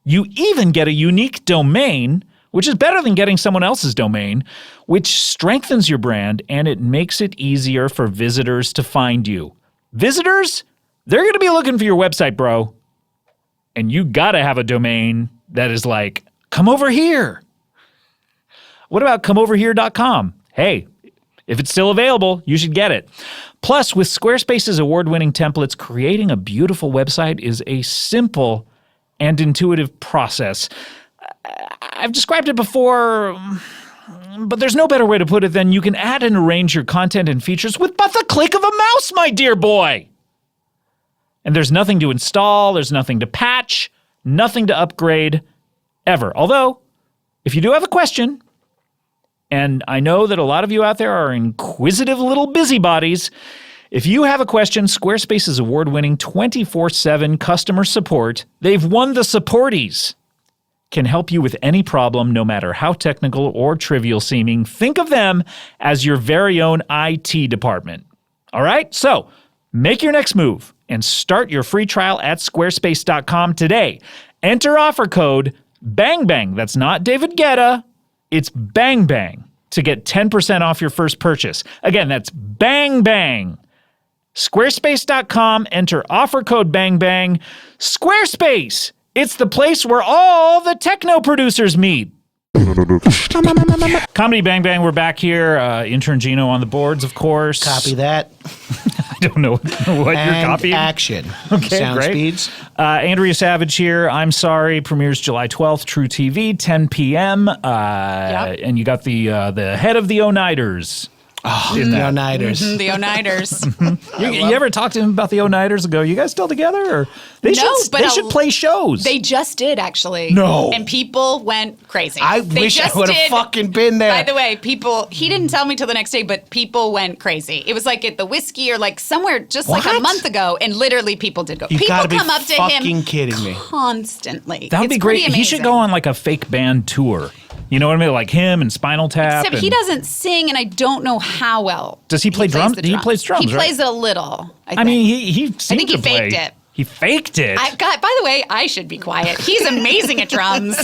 You even get a unique domain, which is better than getting someone else's domain, which strengthens your brand and it makes it easier for visitors to find you. Visitors? They're going to be looking for your website, bro. And you got to have a domain that is like, come over here. What about comeoverhere.com? Hey, if it's still available, you should get it. Plus, with Squarespace's award-winning templates, creating a beautiful website is a simple and intuitive process. I've described it before, but there's no better way to put it than you can add and arrange your content and features with but the click of a mouse, my dear boy. And there's nothing to install, there's nothing to patch, nothing to upgrade, ever. Although, if you do have a question, and I know that a lot of you out there are inquisitive little busybodies, if you have a question, Squarespace's award-winning 24/7 customer support, they've won the supporties, can help you with any problem, no matter how technical or trivial seeming. Think of them as your very own IT department. All right? So, make your next move and start your free trial at squarespace.com today. Enter offer code BANGBANG. That's not David Guetta. It's BANGBANG to get 10% off your first purchase. Again, that's BANGBANG. Squarespace.com. Enter offer code BANGBANG. Squarespace. It's the place where all the techno producers meet. Comedy Bang Bang, we're back here. Intern Gino on the boards, of course. Copy that. I don't know what you're copying. Action. Okay, Sound great. speeds. Andrea Savage here. I'm sorry. Premieres July 12th. True TV, 10 p.m. And you got the head of the O-Nighters. Oh, the O-Nighters. The O-Nighters. You ever talk to him about the O-Nighters and go, you guys still together? Or they should play shows. They just did, actually. No. And people went crazy. I wish I would have fucking been there. By the way, he didn't tell me till the next day, but people went crazy. It was like at the Whiskey or like somewhere just like a month ago, and literally people did go. You people gotta be come up to him fucking kidding me. constantly. That would be great. He should go on like a fake band tour. You know what I mean? Like him and Spinal Tap. Except he doesn't sing, and I don't know how well. Does he play drums? He plays drums, He right? plays it a little. I mean, think. he seemed to play. Faked it. He faked it. By the way, I should be quiet. He's amazing at drums.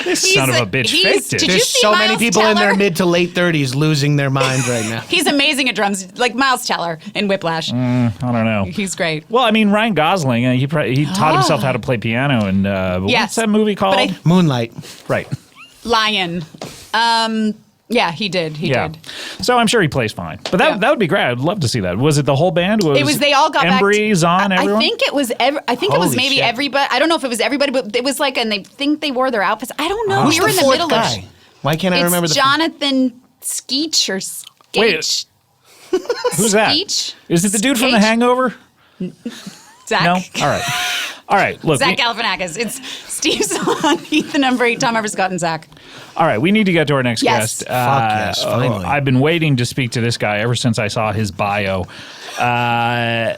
This son of a bitch faked it. Did you There's see so Miles many people Teller? in their mid to late 30s losing their minds right now. He's amazing at drums, like Miles Teller in Whiplash. I don't know. He's great. Well, I mean, Ryan Gosling, he taught himself how to play piano in, what's that movie called? Moonlight. Right. Lion. Yeah, he did. He did. So I'm sure he plays fine. But that would be great. I'd love to see that. Was it the whole band? It was. They all got Embry, back. Zahn, everyone? I think it was. I think it was Holy maybe shit. everybody. I don't know if it was everybody, but it was like, and they think they wore their outfits. I don't know. Who's We were in the fourth middle guy? of. Why can't I remember It's the Jonathan Skeech or Skeech. Who's that? Skeech? Is it the dude from The Skeech? Hangover? Zach. No? All right. All right. Look. Zach Galifianakis. It's Steve Zahn, Ethan Embry, Tom Everscott, and Zach. All right, we need to get to our next Yes. guest. Fuck yes, finally. I've been waiting to speak to this guy ever since I saw his bio. I'm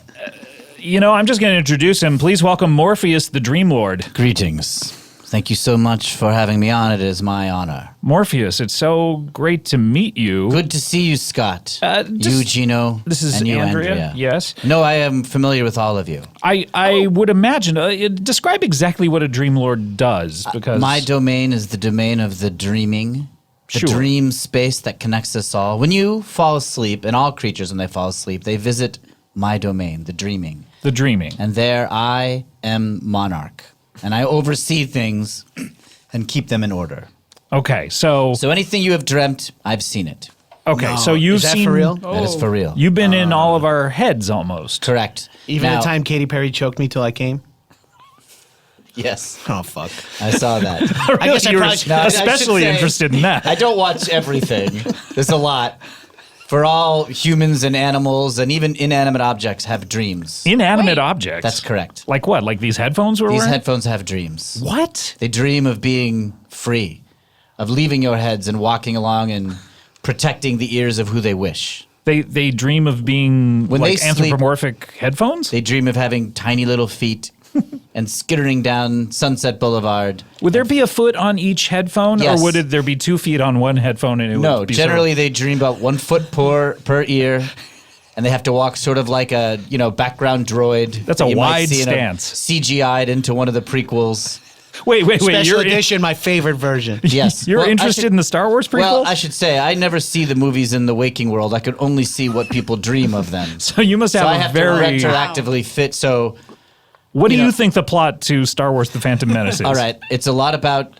just going to introduce him. Please welcome Morpheus, the Dream Lord. Greetings. Thank you so much for having me on. It is my honor. Morpheus, it's so great to meet you. Good to see you, Scott. You, Gino. This is and you, Andrea. Yes. No, I am familiar with all of you. I would imagine. Describe exactly what a Dream Lord does, because My domain is the domain of the dreaming, the Sure. dream space that connects us all. When you fall asleep, and all creatures when they fall asleep, they visit my domain, the dreaming. the dreaming. And there I am monarch. And I oversee things and keep them in order. Okay, so So anything you have dreamt, I've seen it. okay, so you've Is that seen for real? That is for real. You've been in all of our heads almost. Correct. Even Now- the time Katy Perry choked me till I came. Yes, Oh fuck. I saw that. I guess I You're probably. No, I should especially say- interested in that. I don't watch everything. There's a lot. For all humans and animals and even inanimate objects have dreams. Inanimate Wait. objects. That's correct. Like what? Like these headphones we're These wearing? headphones have dreams. What? They dream of being free, of leaving your heads and walking along and protecting the ears of who they wish. They dream of being When like they sleep- anthropomorphic headphones? They dream of having tiny little feet and skittering down Sunset Boulevard. Would there be a foot on each headphone, Yes. or would there be 2 feet on one headphone? And it No, would be generally they dream about 1 foot per ear, and they have to walk sort of like a background droid. That's that a you might wide see in stance. CGI'd into one of the prequels. Wait. Special You're edition, my favorite version. Yes, You're Well, I interested should- in the Star Wars prequels? Well, I should say I never see the movies in the waking world. I could only see what people dream of them. so you must have So I a have very. to retroactively fit. So What do you you know- think the plot to Star Wars: The Phantom Menace is? all right, it's a lot about.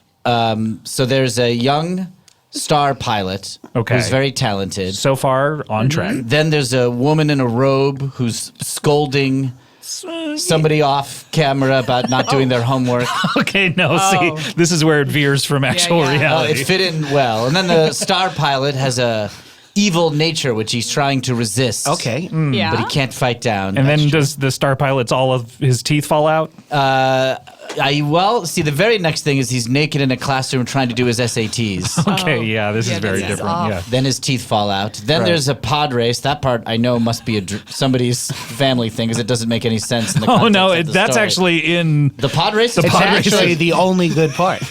So there's a young star pilot Okay. who's very talented. So far on track. Then there's a woman in a robe who's scolding somebody off camera about not doing their homework. Okay, no, Oh. see, this is where it veers from actual yeah. reality. It fit in well. And then the star pilot has a evil nature which he's trying to resist. Okay. Yeah. But he can't fight down. and then does the Star Pilot's all of his teeth fall out? See, the very next thing is he's naked in a classroom trying to do his SATs. Okay, yeah, this Yeah, is very this is different. off. Yeah. Then his teeth fall out. Then there's a pod race. That part I know must be somebody's family thing because it doesn't make any sense in the Oh context no, of the that's story. actually in. The pod race? It's pod race actually is- the only good part.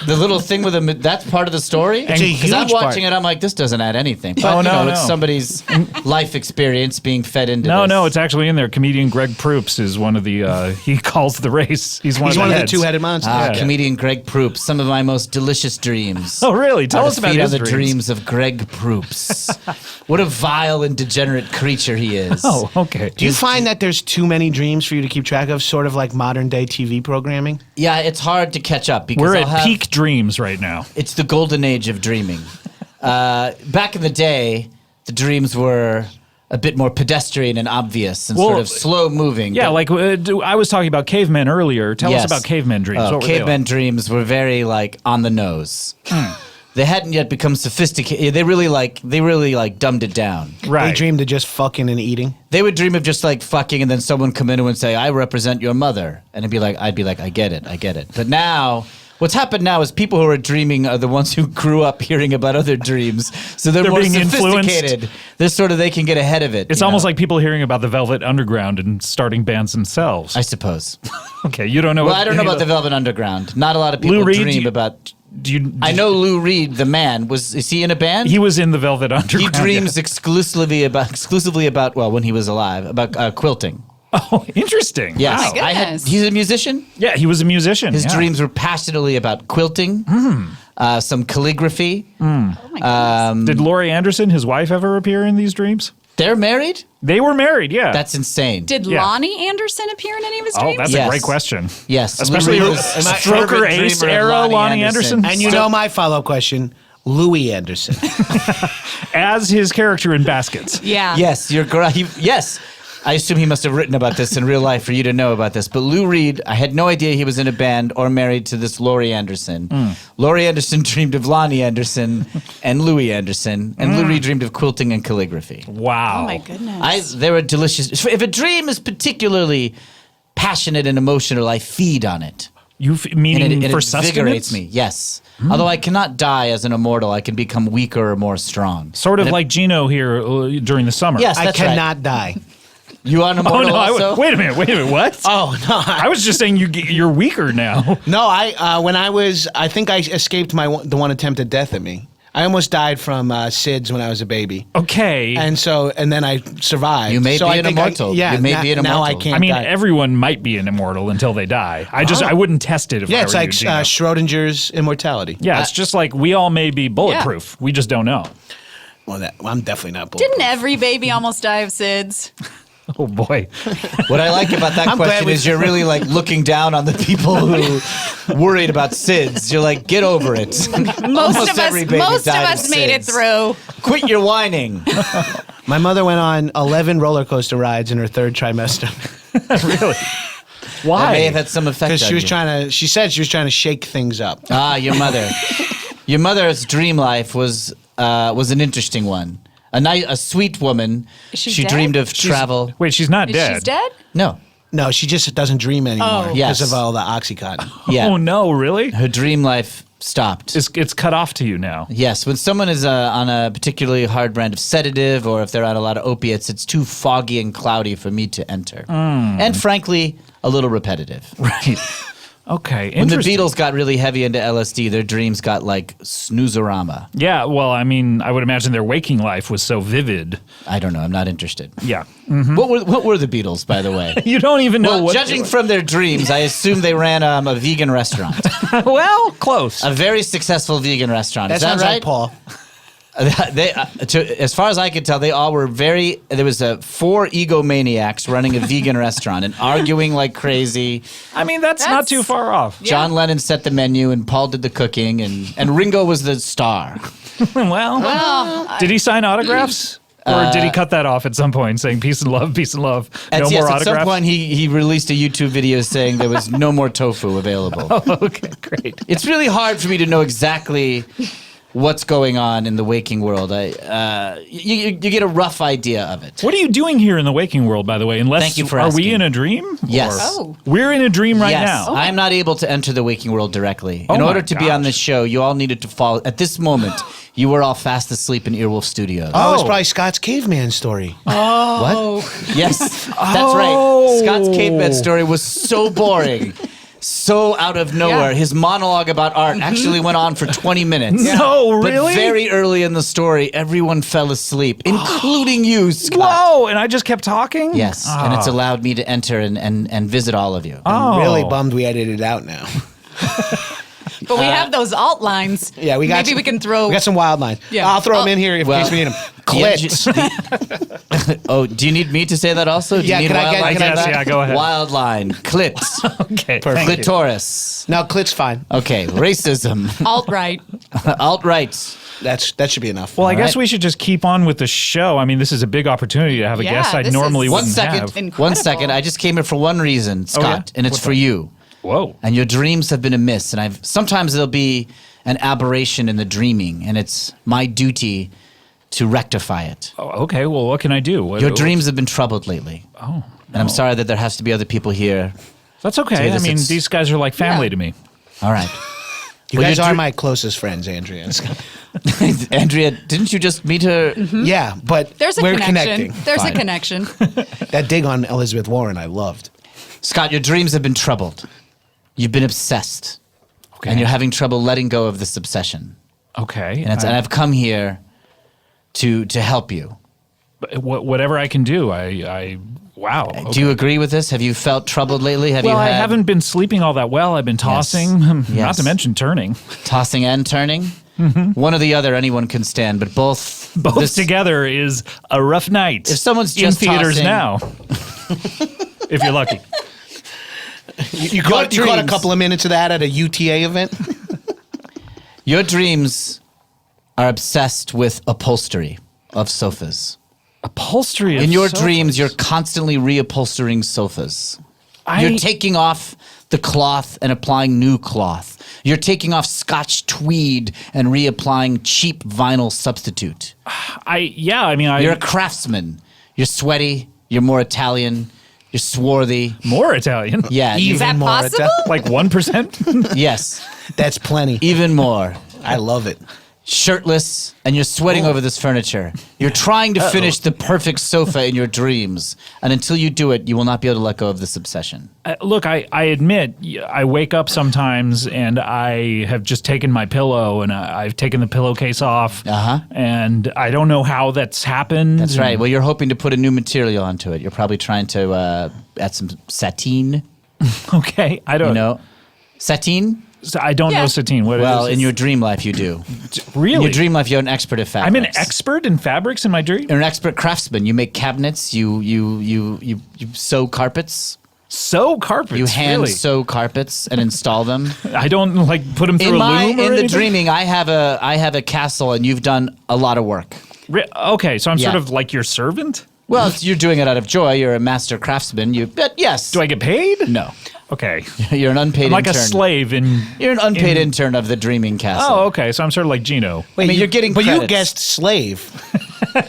The little thing with him, that's part of the story? It's a Because I'm huge watching part. it, I'm like, this doesn't add anything. But, Oh, you know, no, it's no. somebody's life experience being fed into this. No, it's actually in there. Comedian Greg Proops is one of the. He calls the race. He's one He's of one the of the heads. two-headed monsters. Ah, comedian Greg Proops, some of my most delicious dreams. Oh, really? Tell are us to about feed his on the dreams. dreams of Greg Proops. What a vile and degenerate creature he is. Oh, okay. Do you find that there's too many dreams for you to keep track of, sort of like modern day TV programming? Yeah, it's hard to catch up because We're I'll at have- peak dreams right now. It's the golden age of dreaming. Back in the day, the dreams were a bit more pedestrian and obvious and Well, sort of slow moving. Yeah, but- like I was talking about cavemen earlier. Tell us Yes. about cavemen dreams. Oh, What were they cavemen like? dreams were very like on the nose. They hadn't yet become sophisticated. They really like dumbed it down. Right. They dreamed of just fucking and eating. They would dream of just like fucking, and then someone come in and would say, "I represent your mother," and I'd be like, "I get it." But now, what's happened now is people who are dreaming are the ones who grew up hearing about other dreams, so they're more being influenced. sophisticated. They're sort of they can get ahead of it. It's you almost know? like people hearing about the Velvet Underground and starting bands themselves. I suppose. Okay, you don't know. Well, what I don't know any about the of Velvet Underground. Not a lot of Lou people Reed, dream about. Do you? I know Lou Reed, the man. Is he in a band? he was in the Velvet He Underground. dreams exclusively about well, when he was alive, about quilting. Oh, interesting. Yes, Wow. my goodness. He's a musician. Yeah, he was a musician. His yeah. dreams were passionately about quilting, some calligraphy. Oh my goodness. Did Laurie Anderson, his wife, ever appear in these dreams? They're married. They were married. Yeah. That's insane. Did yeah. Lonnie Anderson appear in any of his Oh, dreams? that's Yes. a great question. Yes, Especially Lou Lou- Reed was a Stroker fervent Ace dreamer of era Lonnie Anderson. And you know my follow-up question, Louis Anderson. As his character in Baskets. Yeah. Yes, you're correct. Yes. I assume he must have written about this in real life for you to know about this. But Lou Reed, I had no idea he was in a band or married to this Laurie Anderson. Laurie Anderson dreamed of Lonnie Anderson and Louis Anderson, and Lou Reed dreamed of quilting and calligraphy. Wow. Oh my goodness. They were delicious. If a dream is particularly passionate and emotional, I feed on it. Meaning And it for invigorates sustenance? me, yes. Although I cannot die as an immortal, I can become weaker or more strong. Sort of And like Gino here during the summer. Yes, I that's right. cannot die. You are an Oh immortal no! also? Wait a minute! What? Oh no! I was just saying you're weaker now. No, I think I escaped the one attempt at death at me. I almost died from SIDS when I was a baby. Okay. And then I survived. You may so be I an think immortal. Yeah, You may be an now I immortal. can't I mean, die. everyone might be an immortal until they die. I wouldn't test it if I Yeah, were it's you, like Gino. Schrodinger's immortality. Yeah, it's just like we all may be bulletproof. We just don't know. Well, I'm definitely not bulletproof. Didn't every baby almost die of SIDS? Oh boy. What I like about that I'm glad question we- is you're really like looking down on the people who worried about SIDS. You're like, get over it. Most of every baby us died of made it SIDS. through. Quit your whining. My mother went on 11 roller coaster rides in her third trimester Really? That Why? may have had some effect because on you. she said she was trying to shake things up. Ah, your mother. Your mother's dream life was an interesting one. A sweet woman. Is she She dead? dreamed of travel. Wait, she's not dead. She's dead? No. No, she just doesn't dream anymore because Yes. of all the Oxycontin. Yeah. Oh no, really? Her dream life stopped. It's cut off to you now. Yes, when someone is on a particularly hard brand of sedative or if they're on a lot of opiates, it's too foggy and cloudy for me to enter. And frankly, a little repetitive. Right. Okay. When the Interesting. Beatles got really heavy into LSD, their dreams got like snoozorama. Yeah, well, I mean, I would imagine their waking life was so vivid. I don't know. I'm not interested. Yeah. What were the Beatles, by the way? You don't even know Well, what. judging from their dreams, I assume they ran a vegan restaurant, well, close. a very successful vegan restaurant. That Is that sounds right? like Paul. As far as I could tell, they all were very. There was 4 egomaniacs running a vegan restaurant and arguing like crazy. I mean, that's not That's- too far off. John Lennon set the menu, and Paul did the cooking, and Ringo was the star. well, did he sign autographs? Or did he cut that off at some point, saying peace and love, peace and love, no more At autographs? some point, he released a YouTube video saying there was no more tofu available. Okay, great. It's really hard for me to know exactly what's going on in the waking world. You get a rough idea of it. What are you doing here in the waking world, by the way? Unless Thank you for are we asking. in a dream? Yes. Or- Oh. We're in a dream right yes, now. I am not able to enter the waking world directly. Oh In my order to be on gosh. this show, you all needed to fall. At this moment, you were all fast asleep in Earwolf Studios. Oh, it's probably Scott's caveman story. What? Yes, that's right. Scott's caveman story was so boring. So out of nowhere. Yeah. His monologue about art actually went on for 20 minutes. No, really? But very early in the story, everyone fell asleep, including you, Scott. Whoa, and I just kept talking? Yes, and it's allowed me to enter and visit all of you. I'm really Oh. bummed we edited it out now. But we have those alt lines. Yeah, we got. Maybe some, we can throw. We got some wild lines. Yeah. I'll throw them Oh. in here in Well, case we need them. Clits. Oh, do you need me to say that also? Do Yeah, you need can I wild get- line can I for get- that? yeah, go ahead. Wild line, clits, Okay, Perfect. thank you. clitoris. No, clit's fine. Okay, racism, alt right. alt-right. That should be enough. Well, I guess right. we should just keep on with the show. I mean, this is a big opportunity to have a Yeah, guest I this normally is- One wouldn't second, have. Incredible. one second. I just came here for one reason, Scott, yeah? and it's for you. Whoa. And your dreams have been amiss, and sometimes there'll be an aberration in the dreaming, and it's my duty to rectify it. Oh, okay, well, what can I do? Your dreams have been troubled lately. Oh, And I'm sorry that there has to be other people here. that's okay. Say I this, mean, it's- these guys are like family Yeah. to me. All right. you well, guys your are dr- my closest friends, Andrea and Scott. Andrea, didn't you just meet her? Yeah, but There's a we're connection. connecting. There's Fine. a connection. That dig on Elizabeth Warren, I loved. Scott, your dreams have been troubled. You've been obsessed. Okay. And you're having trouble letting go of this obsession. Okay. And I've come here to help you. Whatever I can do, wow. Do okay. you agree with this? Have you felt troubled lately? Have Well, you I had haven't been sleeping all that well. I've been tossing, not Yes. to mention turning. tossing and turning? One or the other anyone can stand, but both Both this- together is a rough night. If someone's in just theaters tossing- now, if you're lucky. You caught a dreams- couple of minutes of that at a UTA event? Your dreams are obsessed with upholstery of sofas. Upholstery. In of your sofas. dreams, you're constantly reupholstering sofas. I- You're taking off the cloth and applying new cloth. You're taking off Scotch tweed and reapplying cheap vinyl substitute. You're a craftsman. You're sweaty. You're more Italian. You're swarthy. more Italian. Yeah. Is that more possible? Like 1%. yes. That's plenty. Even more. I love it. shirtless, and you're sweating over this furniture. You're trying to finish the perfect sofa in your dreams, and until you do it, you will not be able to let go of this obsession. Look, I admit, I wake up sometimes and I have just taken my pillow and I've taken the pillowcase off, and I don't know how that's happened. That's right. Well, you're hoping to put a new material onto it. You're probably trying to add some sateen. Okay, I don't know. Sateen? So I don't know sateen. What Well, is in your dream life, you do. Really? In your dream life, you're an expert at fabrics. I'm an expert in fabrics in my dream? You're an expert craftsman. You make cabinets. You sew carpets. Sew carpets? You hand really? sew carpets and install them. I don't put them through a loom or In the anything? dreaming, I have a castle, and you've done a lot of work. Okay, so I'm sort Yeah. of like your servant? Well, you're doing it out of joy. You're a master craftsman. But yes. Do I get paid? No. Okay. You're an unpaid I'm like intern. a slave in... You're an unpaid intern of the dreaming castle. Oh, okay. So I'm sort of like Gino. Wait, I mean, you're getting But you credits. guessed slave.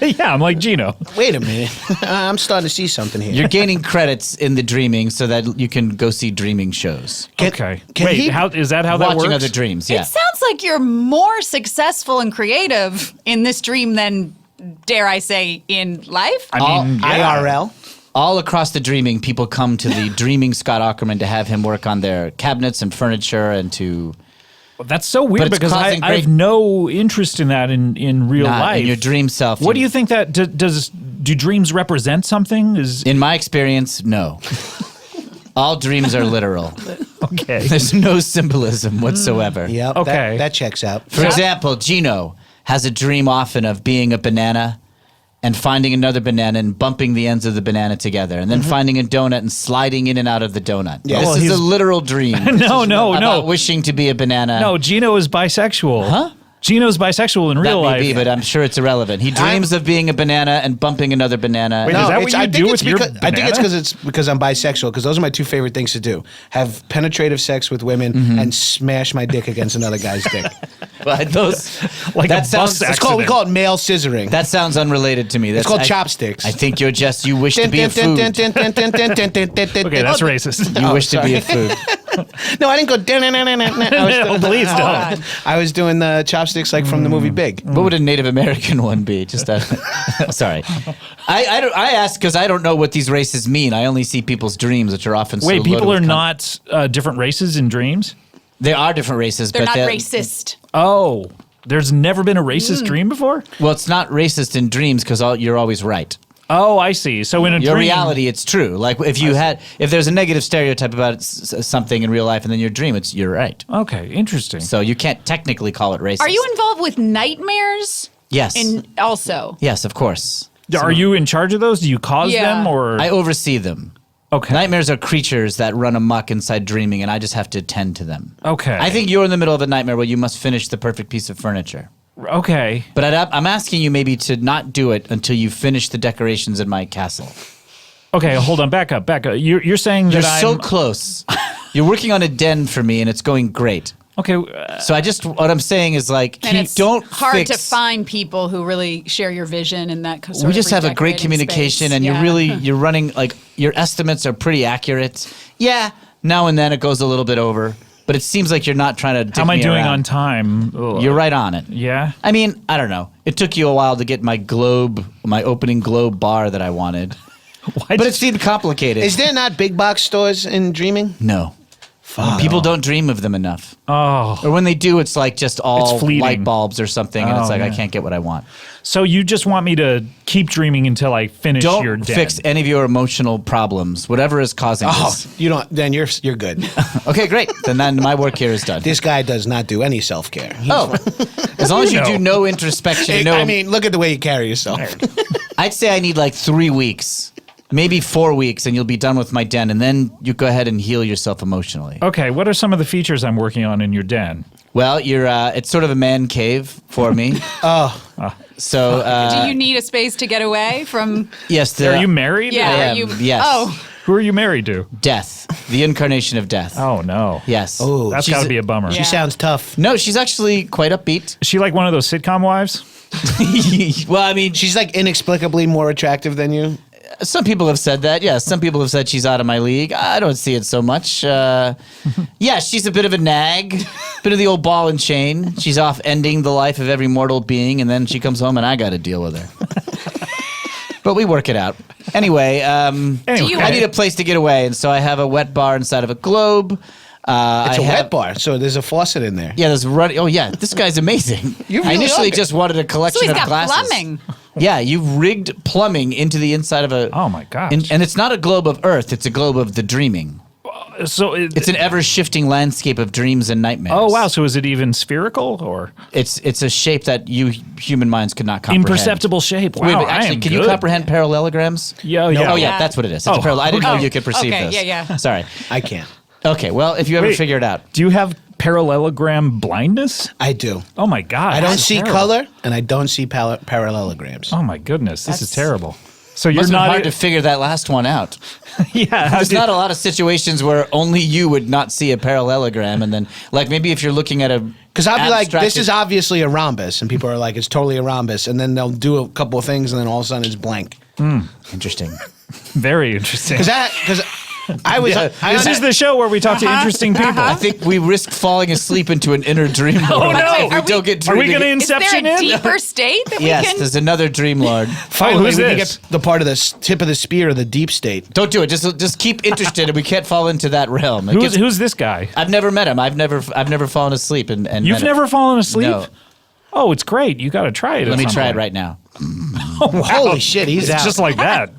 Yeah, I'm like Gino. Wait a minute. I'm starting to see something here. You're gaining credits in the dreaming so that you can go see dreaming shows. Okay. can Wait, he- is that how that Watching works? other dreams, yeah. It sounds like you're more successful and creative in this dream than, dare I say, in life. I mean, yeah. IRL. All across the dreaming, people come to the dreaming Scott Aukerman to have him work on their cabinets and furniture and to... That's so weird it's because I causing great- have no interest in that in real Not life. in your dream self. What do you think that do dreams represent something? In my experience, no. All dreams are literal. Okay. There's no symbolism whatsoever. Yep. Okay. That checks out. For example, Gino has a dream often of being a banana and finding another banana and bumping the ends of the banana together, and then finding a donut and sliding in and out of the donut. Yeah. This Well, is he's- a literal dream. No. About wishing to be a banana. No, Gino is bisexual. Huh? Gino's bisexual in That real may life. be, but I'm sure it's irrelevant. He dreams of being a banana and bumping another banana. Wait, is that what I you think do it's with your because, I think it's banana? because I'm bisexual, because those are my two favorite things to do. Have penetrative sex with women and smash my dick against another guy's dick. But those, Like that a sounds, bus We call it male scissoring. that sounds unrelated to me. It's called chopsticks. I think you wish to be a food. Okay, that's racist. You wish to be a sorry. food. No, I didn't go. No, please don't. I was doing the chopsticks like from the movie Big. What would a Native American one be? Just sorry. I ask because I don't know what these races mean. I only see people's dreams, which are often Wait, so people loaded are with not different races in dreams? They are different races, They're but not racist. Oh, there's never been a racist dream before? Well, it's not racist in dreams because you're always right. Oh, I see. So in a Your dream, reality, it's true. Like if there's a negative stereotype about something in real life, and then your dream, you're right. Okay, interesting. So you can't technically call it racist. Are you involved with nightmares? Yes. Also. Yes, of course. Are you in charge of those? Do you cause Yeah. them or? I oversee them. Okay. Nightmares are creatures that run amok inside dreaming, and I just have to attend to them. Okay. I think you're in the middle of a nightmare where you must finish the perfect piece of furniture. Okay. But I'm asking you maybe to not do it until you finish the decorations in my castle. Okay, hold on. Back up. You're saying that You're I'm... so close. You're working on a den for me, and it's going great. Okay, So what I'm saying is like, And it's don't hard fix. to find people who really share your vision and that sort We of just have a great redecorating communication, space. and Yeah. you're running like your estimates are pretty accurate. Yeah, now and then it goes a little bit over, but it seems like you're not trying to. Dick how am I me doing around. on time? Ugh. You're right on it. Yeah? I mean, I don't know. It took you a while to get my opening globe bar that I wanted, Why but it seemed complicated. Is there not big box stores in dreaming? No. People don't dream of them enough. Oh. Or when they do, it's like just all It's fleeting. light bulbs or something, and it's Oh, like, I yeah. can't get what I want. So you just want me to keep dreaming until I finish your Don't den. fix any of your emotional problems, whatever is causing Oh, this. you don't. Then you're good. Okay, great. Then my work here is done. This guy does not do any self care. Oh, as long as you No. do no introspection, no. I mean, look at the way you carry yourself. I'd say I need like 3 weeks, maybe 4 weeks, and you'll be done with my den, and then you go ahead and heal yourself emotionally. Okay, what are some of the features I'm working on in your den? Well, it's sort of a man cave for me. So Do you need a space to get away from? yes, Are you married? Yeah. I are am, you? yes. Oh, Who are you married to? Death, the incarnation of death. Oh, no. Yes. Oh, That's She's got to be a bummer. She Yeah. sounds tough. No, she's actually quite upbeat. Is she like one of those sitcom wives? Well, I mean, She's like inexplicably more attractive than you. Some people have said that. Yeah, some people have said she's out of my league. I don't see it so much. Yeah, she's a bit of a nag, bit of the old ball and chain. She's off ending the life of every mortal being, and then she comes home and I got to deal with her. But we work it out. Anyway, I need a place to get away, and so I have a wet bar inside of a globe. It's a wet bar, so there's a faucet in there. Yeah, there's running. Oh yeah, this guy's amazing. You I really initially are. just wanted a collection So he's of got glasses. plumbing. Yeah, you've rigged plumbing into the inside of a. Oh my gosh. And it's not a globe of Earth; it's a globe of the dreaming. So It's an ever-shifting landscape of dreams and nightmares. oh wow. So is it even spherical or It's a shape that you human minds could not comprehend. imperceptible shape? Wow, Wait, but I actually, am can you good. comprehend parallelograms? Yeah, yeah. Oh yeah, Yeah. that's what it is. It's Oh, a parallel. I didn't know okay. you could perceive Okay, this. yeah. Sorry. I can't. Okay, well, if you ever Wait. figure it out. Do you have parallelogram blindness? I do. Oh my god. I don't that's see terrible. color, and I don't see parallelograms. Oh my goodness, this is That's- terrible. So you're Must have been not hard to figure that last one out. yeah. how There's did- not a lot of situations where only you would not see a parallelogram, and then, like, maybe if you're looking at a Because I'll be like, this abstracted- is obviously a rhombus, and people are like, it's totally a rhombus, and then they'll do a couple of things, and then all of a sudden it's blank. interesting. very interesting. Because I was. Yeah. This is the show where we talk to interesting people. I think we risk falling asleep into an inner dream world. Oh, no. If we don't get Are we dreaming. going to Is there inception a in? deeper state that we Yes, can? there's another dream lord. finally who's we can this? get the part of the tip of the spear of the deep state. Don't do it. Just keep interested, and we can't fall into that realm. It gets- Who's this guy? I've never met him. I've never fallen asleep and You've met him. never fallen asleep? No. Oh, it's great. You got to try it. Let at me some try it point. right now. Holy shit, he's It's out. just like that.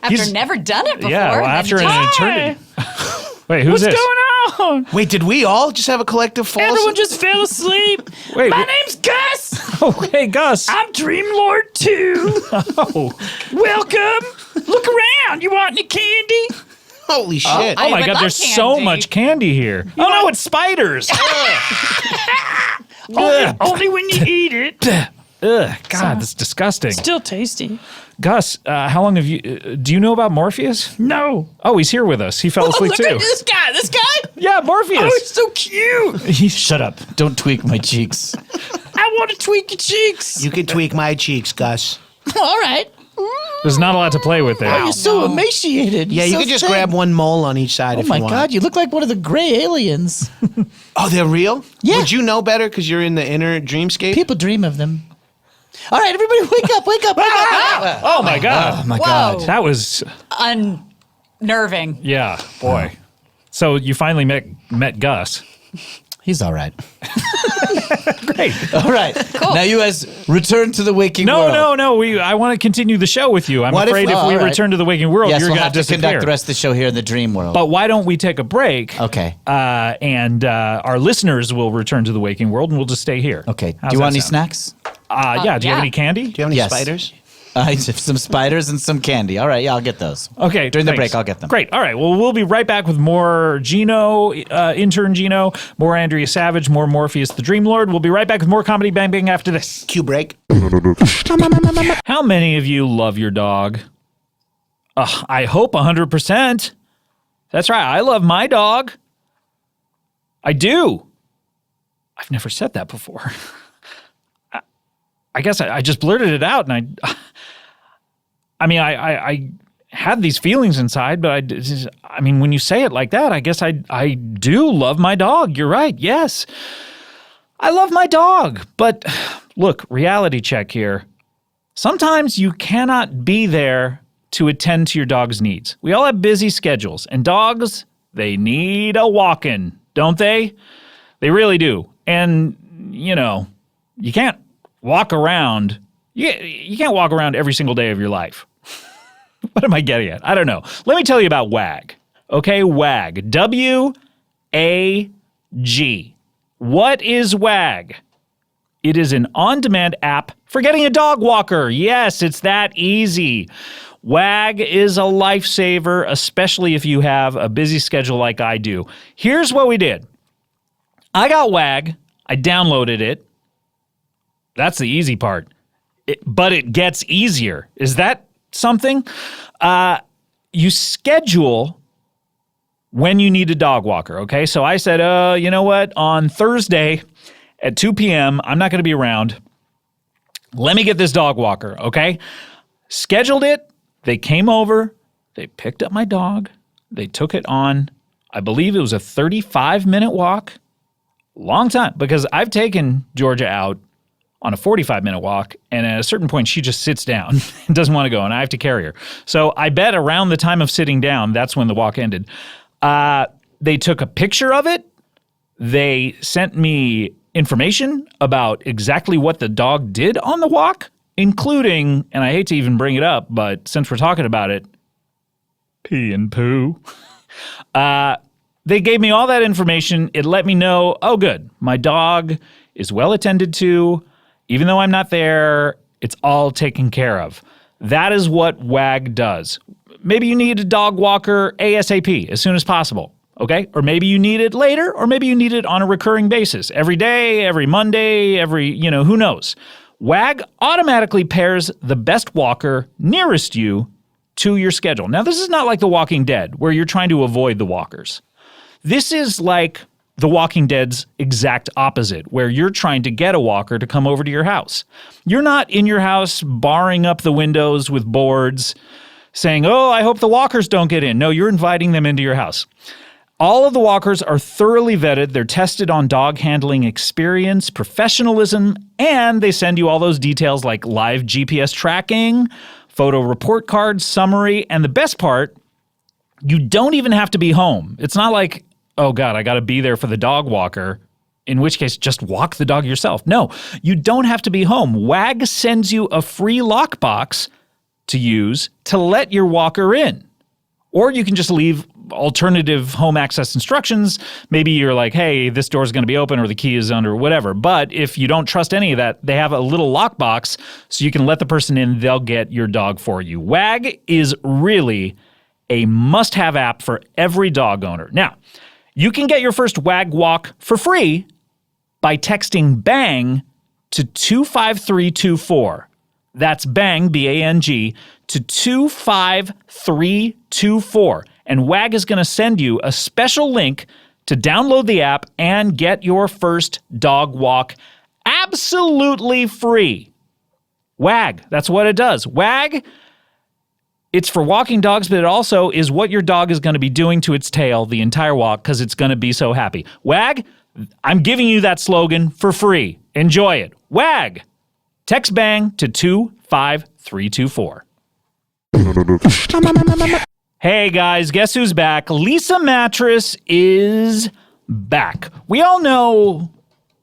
After he's- never done it before. Yeah, well, then after an just- eternity. Wait, who's this? on? Wait, did we all just have a collective fall Everyone asleep? just fell asleep. Wait, My wh- name's Gus. Oh, hey, Gus. I'm Dream Lord 2. Oh, Welcome. Look around. You want any candy? Holy shit. oh my would God, love there's so candy. much candy here. Oh, no, it's spiders. Only when you eat it. Ugh, God, that's disgusting. Still tasty. Gus, how long have you, do you know about Morpheus? No. Oh, he's here with us. He fell asleep Look too. at this guy. This guy. Yeah, Morpheus. Oh, he's so cute. Shut up. Don't tweak my cheeks. I want to tweak your cheeks. You can tweak my cheeks, Gus. All right. There's not a lot to play with there. You're so emaciated. Yeah, you so can just thin. grab one mole on each side Oh if my you want. God, you look like one of the gray aliens. Oh, they're real? Yeah. Would you know better because you're in the inner dreamscape? People dream of them. All right, everybody, wake up, wake up, wake up. Oh my God. Oh my Whoa. God. That was, Unnerving. yeah, boy. So you finally met Gus. He's all right. Great. All right. Cool. Now you guys return to the waking No, world. no. I want to continue the show with you. I'm What if- afraid if, oh, we all right. return to the waking world, Yes, you're we'll going have to to disappear. conduct the rest of the show here in the dream world. But why don't we take a break? Okay. And our listeners will return to the waking world, and we'll just stay here. Okay. How's Do you want that any sound? snacks? Yeah. Do you have yeah. any candy? Do you have any Yes. spiders? I have some spiders and some candy. All right, yeah, I'll get those. Okay. During the thanks. break, I'll get them. Great. All right. Well, we'll be right back with more Gino, intern Gino, more Andrea Savage, more Morpheus the Dream Lord. We'll be right back with more Comedy Bang Bang after this. Cue break. How many of you love your dog? I hope 100%. That's right. I love my dog. I do. I've never said that before. I guess I just blurted it out, and I had these feelings inside, but I mean, when you say it like that, I guess I do love my dog. You're right. Yes, I love my dog. But look, reality check here. Sometimes you cannot be there to attend to your dog's needs. We all have busy schedules, and dogs, they need a walk-in, don't they? They really do. And, you know, you can't walk around. You can't walk around every single day of your life. What am I getting at? I don't know. Let me tell you about WAG. Okay, WAG. W-A-G. What is WAG? It is an on-demand app for getting a dog walker. Yes, it's that easy. WAG is a lifesaver, especially if you have a busy schedule like I do. Here's what we did. I got WAG. I downloaded it. That's the easy part. But it gets easier. Is that something? You schedule when you need a dog walker, okay? So I said, you know what? On Thursday at 2 p.m., I'm not going to be around. Let me get this dog walker, okay? Scheduled it. They came over, they picked up my dog, they took it on, I believe it was a 35-minute walk. Long time, because I've taken Georgia out on a 45-minute walk, and at a certain point, she just sits down and doesn't want to go, and I have to carry her. So I bet around the time of sitting down, that's when the walk ended. They took a picture of it. They sent me information about exactly what the dog did on the walk, including, and I hate to even bring it up, but since we're talking about it, pee and poo. They gave me all that information. It let me know, oh, good, my dog is well attended to. Even though I'm not there, it's all taken care of. That is what WAG does. Maybe you need a dog walker ASAP, as soon as possible, okay? Or maybe you need it later, or maybe you need it on a recurring basis. Every day, every Monday, who knows? WAG automatically pairs the best walker nearest you to your schedule. Now, this is not like The Walking Dead, where you're trying to avoid the walkers. This is like The Walking Dead's exact opposite, where you're trying to get a walker to come over to your house. You're not in your house barring up the windows with boards, saying, oh, I hope the walkers don't get in. No, you're inviting them into your house. All of the walkers are thoroughly vetted. They're tested on dog handling experience, professionalism, and they send you all those details like live GPS tracking, photo report card, summary, and the best part, you don't even have to be home. It's not like, oh God, I got to be there for the dog walker, in which case just walk the dog yourself. No, you don't have to be home. WAG sends you a free lockbox to use to let your walker in. Or you can just leave alternative home access instructions. Maybe you're like, hey, this door's going to be open or the key is under, whatever. But if you don't trust any of that, they have a little lockbox so you can let the person in. They'll get your dog for you. WAG is really a must-have app for every dog owner. Now, you can get your first WAG walk for free by texting BANG to 25324. That's BANG, B-A-N-G, to 25324. And WAG is going to send you a special link to download the app and get your first dog walk absolutely free. WAG, that's what it does. WAG, it's for walking dogs, but it also is what your dog is going to be doing to its tail the entire walk because it's going to be so happy. WAG, I'm giving you that slogan for free. Enjoy it. WAG. Text BANG to 25324. Hey guys, guess who's back? Leesa Mattress is back. We all know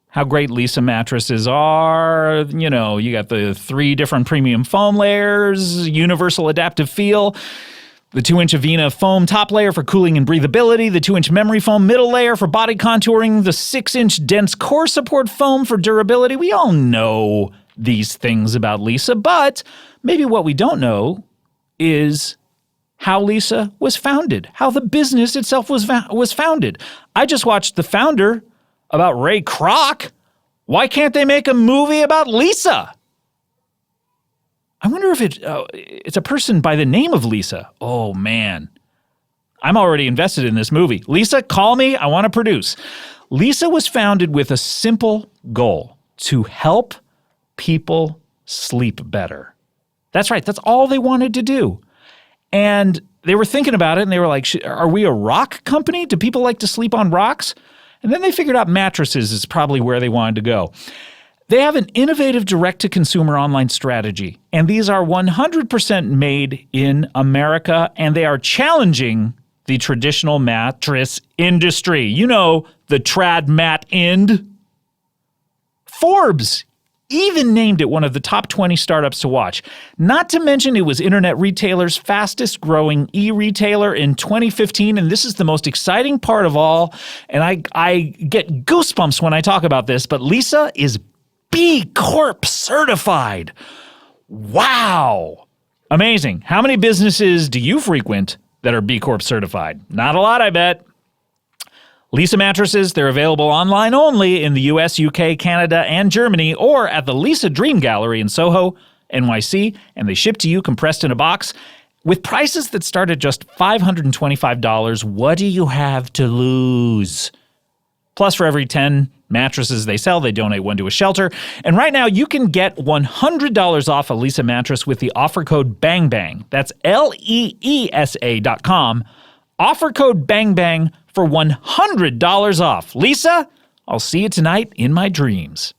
how great Leesa mattresses are. You know, you got the 3 different premium foam layers, universal adaptive feel, the 2-inch Avena foam top layer for cooling and breathability, the 2-inch memory foam middle layer for body contouring, the 6-inch dense core support foam for durability. We all know these things about Leesa, but maybe what we don't know is how Leesa was founded, how the business itself was founded. I just watched The Founder about Ray Kroc. Why can't they make a movie about Leesa? I wonder if it's a person by the name of Leesa. Oh, man. I'm already invested in this movie. Leesa, call me. I want to produce. Leesa was founded with a simple goal: to help people sleep better. That's right. That's all they wanted to do. And they were thinking about it, and they were like, are we a rock company? Do people like to sleep on rocks? And then they figured out mattresses is probably where they wanted to go. They have an innovative direct-to-consumer online strategy, and these are 100% made in America, and they are challenging the traditional mattress industry. You know, the trad mat end. Forbes even named it one of the top 20 startups to watch. Not to mention it was internet retailers' fastest growing e-retailer in 2015, and this is the most exciting part of all, and I get goosebumps when I talk about this, but Leesa is B Corp certified. Wow. Amazing. How many businesses do you frequent that are B Corp certified? Not a lot, I bet. Leesa mattresses, they're available online only in the US, UK, Canada, and Germany, or at the Leesa Dream Gallery in Soho, NYC, and they ship to you compressed in a box. With prices that start at just $525, what do you have to lose? Plus, for every $10 mattresses they sell. They donate one to a shelter. And right now, you can get $100 off a Leesa mattress with the offer code BANGBANG. That's LEESA.com. Offer code BANGBANG for $100 off. Leesa, I'll see you tonight in my dreams.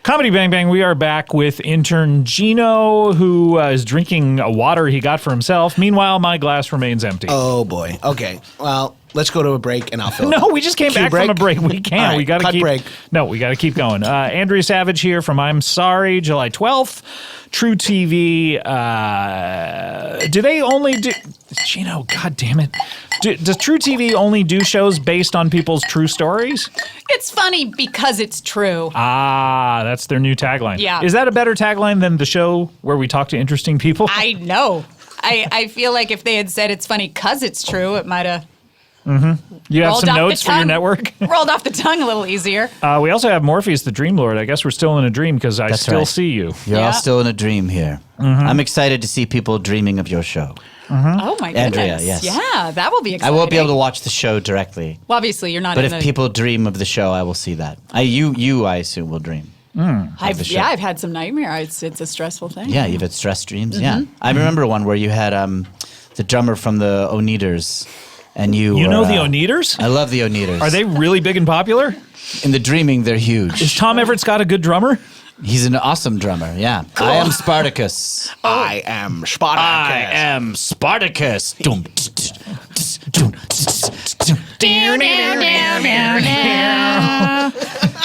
Comedy Bang Bang, we are back with intern Gino, who is drinking a water he got for himself. Meanwhile, my glass remains empty. Oh, boy. Okay. Well, let's go to a break and I'll fill it. No, we just came back from a break. We can't. All right, We got to cut keep. break. No, we got to keep going. Andrea Savage here from I'm Sorry, July 12th. True TV. Do they only do? Gino, God damn it. Does True TV only do shows based on people's true stories? It's funny because it's true. Ah, that's their new tagline. Yeah. Is that a better tagline than the show where we talk to interesting people? I know. I feel like if they had said it's funny because it's true, it might have You have rolled some off the notes for your tongue. network? rolled off the tongue a little easier. We also have Morpheus, the Dream Lord. I guess we're still in a dream because I That's still right. see you. You're Yeah. all still in a dream here. I'm excited to see people dreaming of your show. Oh my goodness. Andrea, yes. Yeah, that will be I exciting. won't be able to watch the show directly, Well, obviously, you're not but in if the... people dream of the show, I will see that. You, I assume, will dream. I've had some nightmares. It's a stressful thing. Yeah, you've had stress dreams. Yeah, I remember one where you had the drummer from the Oneaters, and you. You were, know the Oneaters? I love the Oneaters. Are they really big and popular? in the dreaming? They're huge. Is Tom Everett Scott a good drummer? He's an awesome drummer. Yeah, I am Spartacus. I am Spartacus. I am Spartacus. Dum,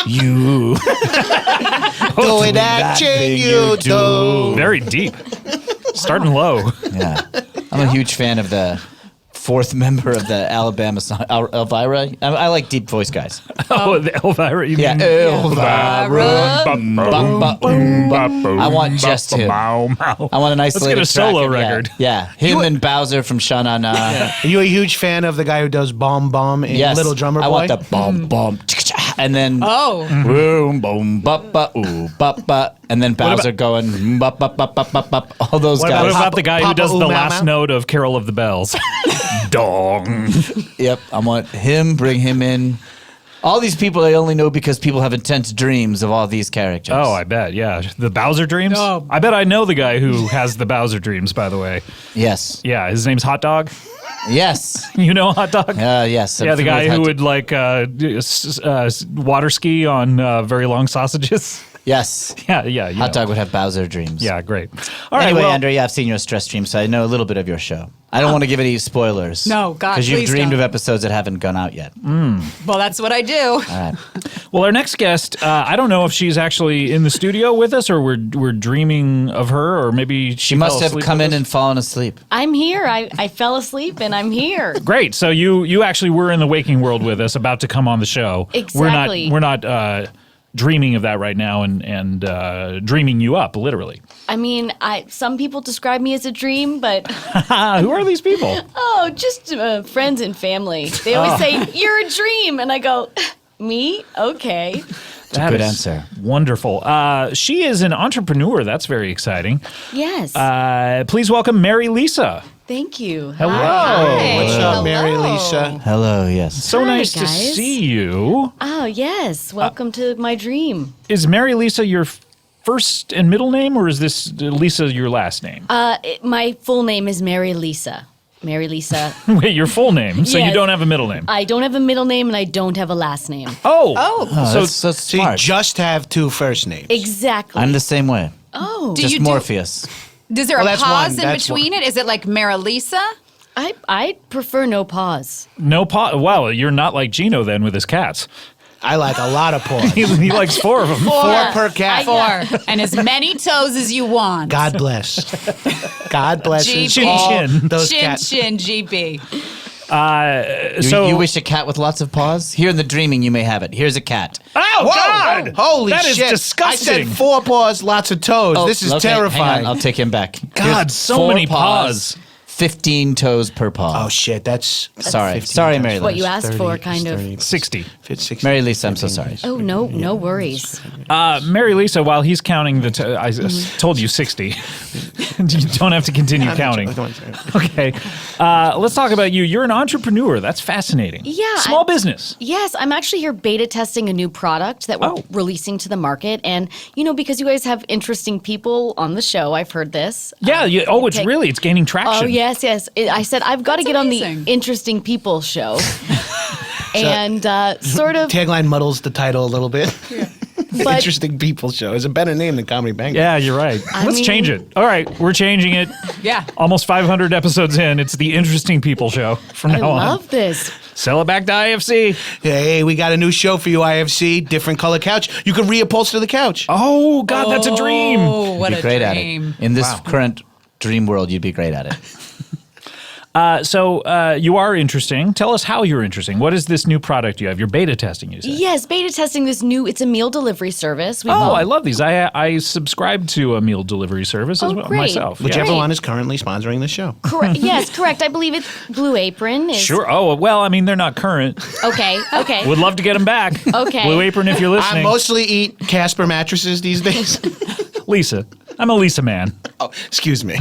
You Doing that thing you do. Very deep. Starting low. Yeah, I'm a huge fan of the fourth member of the Alabama song, Elvira. I like deep voice guys. Oh, the Elvira, you Yeah, mean? Elvira. I want just him. I want an isolated Let's get a solo track. Yeah, record. Yeah, him and Bowser from Sha Na Na. Are you a huge fan of the guy who does Bomb Bomb in Yes, Little Drummer Boy? I want the bomb bomb, and then boom boom ba ba ooh ba ba, and then Bowser going ba ba ba ba ba ba. All those What guys. What about the guy who Papa does the Oom last Mama? note of Carol of the Bells? Dong. Yep, I want him. Bring him in. All these people I only know because people have intense dreams of all these characters. Oh, I bet, yeah. The Bowser dreams? Oh. I bet I know the guy who has the Bowser dreams, by the way. yes, Yeah, his name's Hot Dog. yes, You know Hot Dog? yes. Yeah, the guy who would. would like water ski on very long sausages. Yes, Yeah, you Hot know. Dog would have Bowser dreams. Yeah, great. All right, Anyway, well, Andrea, I've seen your stress dream, so I know a little bit of your show. I don't want to give any spoilers. No, God, because you've please dreamed don't. of episodes that haven't gone out yet. Well, that's what I do. well, our next guest, I don't know if she's actually in the studio with us or we're dreaming of her, or maybe She must fell have asleep come with in us. and fallen asleep. I'm here. I fell asleep and I'm here. Great. So you actually were in the waking world with us, about to come on the show. Exactly. We're not dreaming of that right now and dreaming you up, literally. I mean, some people describe me as a dream, but Who are these people? just friends and family. They always say, "You're a dream," and I go, "Me? Okay." That good is answer. Wonderful. She is an entrepreneur. That's very exciting. Yes. Please welcome Mary Lisa. Thank you. Hello. What's up, Hello. Mary Lisa? Hello, yes. So Hi, nice to guys. see you. Oh, yes. Welcome to my dream. Is Mary Lisa your first and middle name, or is this Lisa your last name? My full name is Mary Lisa. Mary Lisa. Wait, your full name. So you Yes. don't have a middle name. I don't have a middle name and I don't have a last name. Oh. So that's So you smart. just have two first names. Exactly. I'm the same way. Oh. Do Just you do- Morpheus. Is there Well, a that's pause one. in That's between it? Is it like Marilisa? I prefer no pause. No pause. Wow, you're not like Gino then with his cats. I like a lot of paws. He likes 4 of them. Four per cat. Four. And as many toes as you want. God bless. God bless Gee, all chin. those Chin, cats. chin, GB. So you wish a cat with lots of paws? Here in the dreaming, you may have it. Here's a cat. Oh Whoa! God! Holy That is shit! disgusting. I said 4 paws, lots of toes. Oh, this is okay, hang on, terrifying. I'll take him back. God, Here's so 4 many paws. 15 toes per paw. Oh shit, that's Sorry. 15 Sorry, times Mary What you Liz. asked 30, for, kind of. 30, 60. 60, Mary Lisa, I'm so sorry. Oh, no worries. Mary Lisa, while he's counting I told you 60. You don't have to continue counting. Okay. Let's talk about you. You're an entrepreneur. That's fascinating. Yeah, Small business. Yes, I'm actually here beta testing a new product that we're releasing to the market. And, because you guys have interesting people on the show, I've heard this. Yeah. It's gaining traction. Oh, yes. I said, I've got to get amazing. on the Interesting People show. And sort of. Tagline muddles the title a little bit. But- Interesting People Show is a better name than Comedy Bang. Yeah, you're right. Let's change it. All right, we're changing it. Yeah. Almost 500 episodes in. It's the Interesting People Show from I now on. love this. Sell it back to IFC. Hey, we got a new show for you, IFC. Different color couch. You can reupholster the couch. Oh, God, that's a dream. Oh, what You'd be a great dream. at it. In this current dream world, you'd be great at it. So you are interesting. Tell us how you're interesting. What is this new product you have? You're beta testing, you said. Yes, beta testing this it's a meal delivery service. I love these. I subscribe to a meal delivery service as well great. myself. Whichever Great. one is currently sponsoring the show. Correct. Yes, correct. I believe it's Blue Apron. Sure. Oh, well, I mean, they're not current. Okay. Would love to get them back. Okay. Blue Apron, if you're I listening. mostly eat Casper mattresses these days. Lisa. I'm a Lisa man. Oh, excuse me.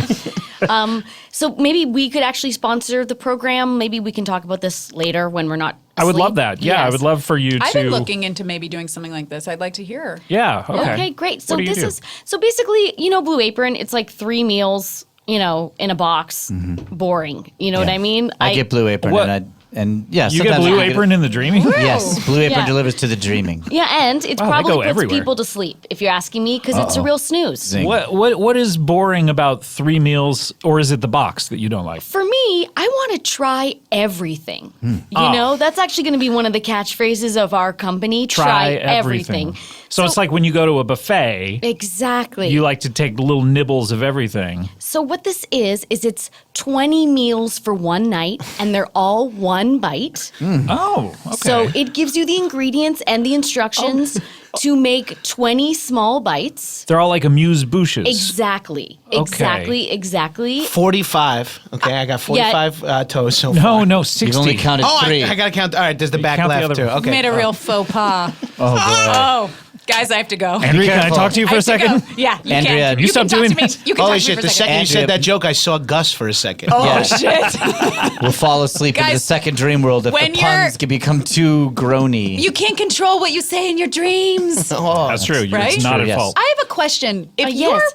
So maybe we could actually sponsor the program. Maybe we can talk about this later when we're not I would asleep. love that. Yeah, I Yes. would love for you to. I've been looking into maybe doing something like this. I'd like to hear. Yeah. Okay. Okay, great. So What do you this do? is so basically, Blue Apron, it's like 3 meals, in a box. Boring. You know what I mean? I get Blue Apron What? and yeah, You get sometimes Blue I Apron in the dreaming? Yes, Blue Apron Yeah. delivers to the dreaming. Yeah, and it Wow, they probably go puts everywhere. people to sleep, if you're asking me, because it's a real snooze. Zing. What is boring about 3 meals, or is it the box that you don't like? For me, I want to try everything. That's actually going to be one of the catchphrases of our company. Try everything. So it's like when you go to a buffet, Exactly. you like to take little nibbles of everything. So what this is it's 20 meals for one night, and they're all one bite. Oh, okay. So it gives you the ingredients and the instructions to make 20 small bites. They're all like amuse-bouches. Exactly. Okay. Exactly. 45. Okay, I got 45 toes so far. No, 60. You've only counted Oh, 3. I got to count. All right, there's the back count the left other- too. You Okay. Made a real faux pas. Oh boy. Oh, guys, I have to go. Andrea, can I careful. talk to you for I a have to second? go. Yeah, you Andrea, can. you You stop can talk doing to me. this. You can Holy talk to me shit, for the a second you Andrea- said that joke, I saw Gus for a second. Oh, Yeah. shit. We'll fall asleep in the Guys, second dream world if when the you're- puns can become too groany. You can't control what you say in your dreams. Oh, That's true. Right? It's not True, at yes. fault. I have a question. If yes.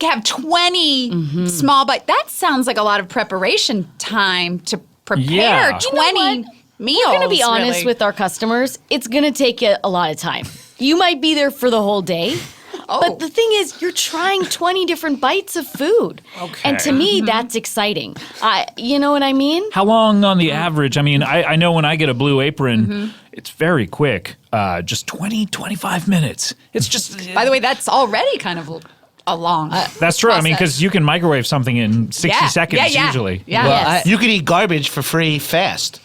you have 20 small bites, that sounds like a lot of preparation time to prepare Yeah. 20 meals. We're going to be honest really. with our customers. It's going to take you a lot of time. You might be there for the whole day. But the thing is, you're trying 20 different bites of food. Okay. And to me, that's exciting. You know what I mean? How long on the average? I mean, I know when I get a Blue Apron, it's very quick. Just 20, 25 minutes. It's just... By the way, that's already kind of a long. That's true. I mean, process. because you can microwave something in 60 Yeah. seconds Yeah. usually. Yeah. Well, Yes. You could eat garbage for free fast.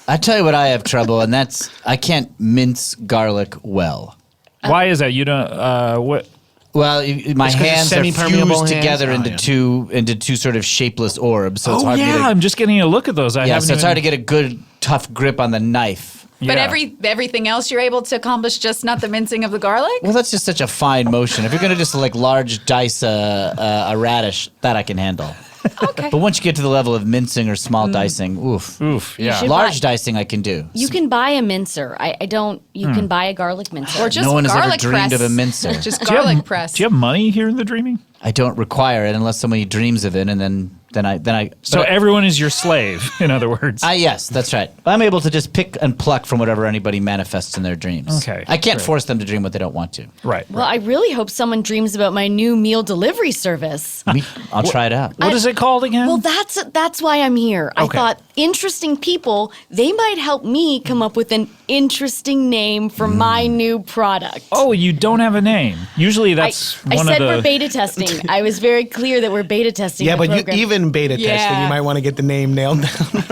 I tell you what I have trouble, and that's I can't mince garlic well. Why is that? You don't... what? Well, my 'cause it's hands are semi-permeable fused hands? together Oh, into two sort of shapeless orbs. So it's Oh, hard for me yeah. to, I'm just getting a look at those. I yeah, haven't so it's hard to even- get a good tough grip on the knife. But Yeah. everything else you're able to accomplish, just not the mincing of the garlic? Well, that's just such a fine motion. If you're gonna just like large dice a radish, that I can handle. Okay. But once you get to the level of mincing or small dicing, oof. Oof, yeah. should- Large dicing I can do. You can buy a mincer. I don't. You can buy a garlic mincer. Or just No one has ever garlic dreamed press. of a mincer. Just Do you have- garlic press. Do you have money here in the dreaming? I don't require it unless somebody dreams of it, and then I. So but everyone is your slave, in other words. yes, that's right. I'm able to just pick and pluck from whatever anybody manifests in their dreams. Okay, I can't great. force them to dream what they don't want to. Right. Well, I really hope someone dreams about my new meal delivery service. I'll try it out. What is it called again? Well, that's why I'm here. I Okay. thought interesting people, they might help me come up with an interesting name for my new product. Oh, you don't have a name. Usually I that's I one said of the... we're beta testing. I was very clear that we're beta testing. Yeah, the but program. even beta testing, Yeah. you might want to get the name nailed down.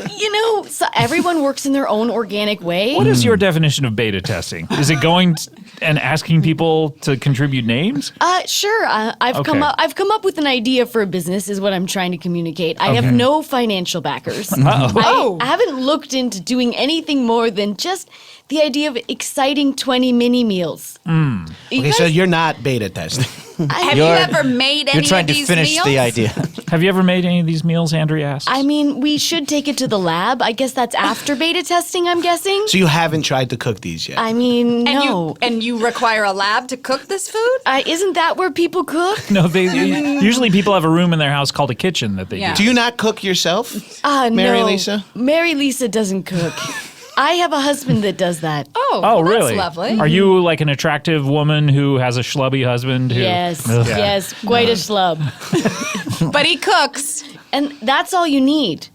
everyone works in their own organic way. What is your definition of beta testing? Is it going and asking people to contribute names? Sure. I've Okay. come up with an idea for a business. Is what I'm trying to communicate. I have no financial backers. Uh-oh. I haven't looked into doing anything more than just the idea of exciting 20 mini meals. Okay, so you're not beta testing. Have you ever made any You're trying of to these finish meals? the idea. Have you ever made any of these meals, Andrea asks? I mean, we should take it to the lab. I guess that's after beta testing, I'm guessing. So you haven't tried to cook these yet? I mean, no. And you require a lab to cook this food? Isn't that where people cook? No, usually people have a room in their house called a kitchen that they Yeah. use. Do you not cook yourself? Mary No. Lisa? Mary Lisa doesn't cook. I have a husband that does that. Oh, Oh, well, really? That's lovely. Are you like an attractive woman who has a schlubby husband? Who, Yes, Ugh. yes, quite a schlub. But he cooks. And that's all you need.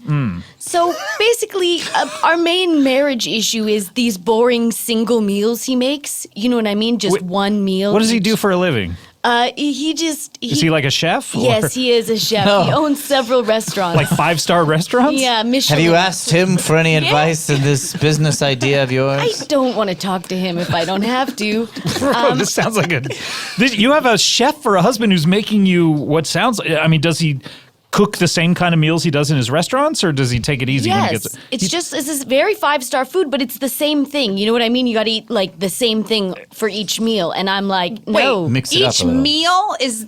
So basically, our main marriage issue is these boring single meals he makes. You know what I mean? Just one meal. What does he each. do for a living? Is he like a chef? Or Yes, he is a chef. He owns several restaurants. like 5-star restaurants? yeah, Michelin. Have you asked him for any advice in this business idea of I yours? don't want to talk to him if I don't have to. Bro, this sounds like you have a chef for a husband who's making you what sounds. I mean, does he cook the same kind of meals he does in his restaurants, or does he take it easy when he Yes, gets? this is very 5-star food, but it's the same thing. You know what I mean? You got to eat like the same thing for each meal, and I'm like, no. Mix it up Each a little. meal is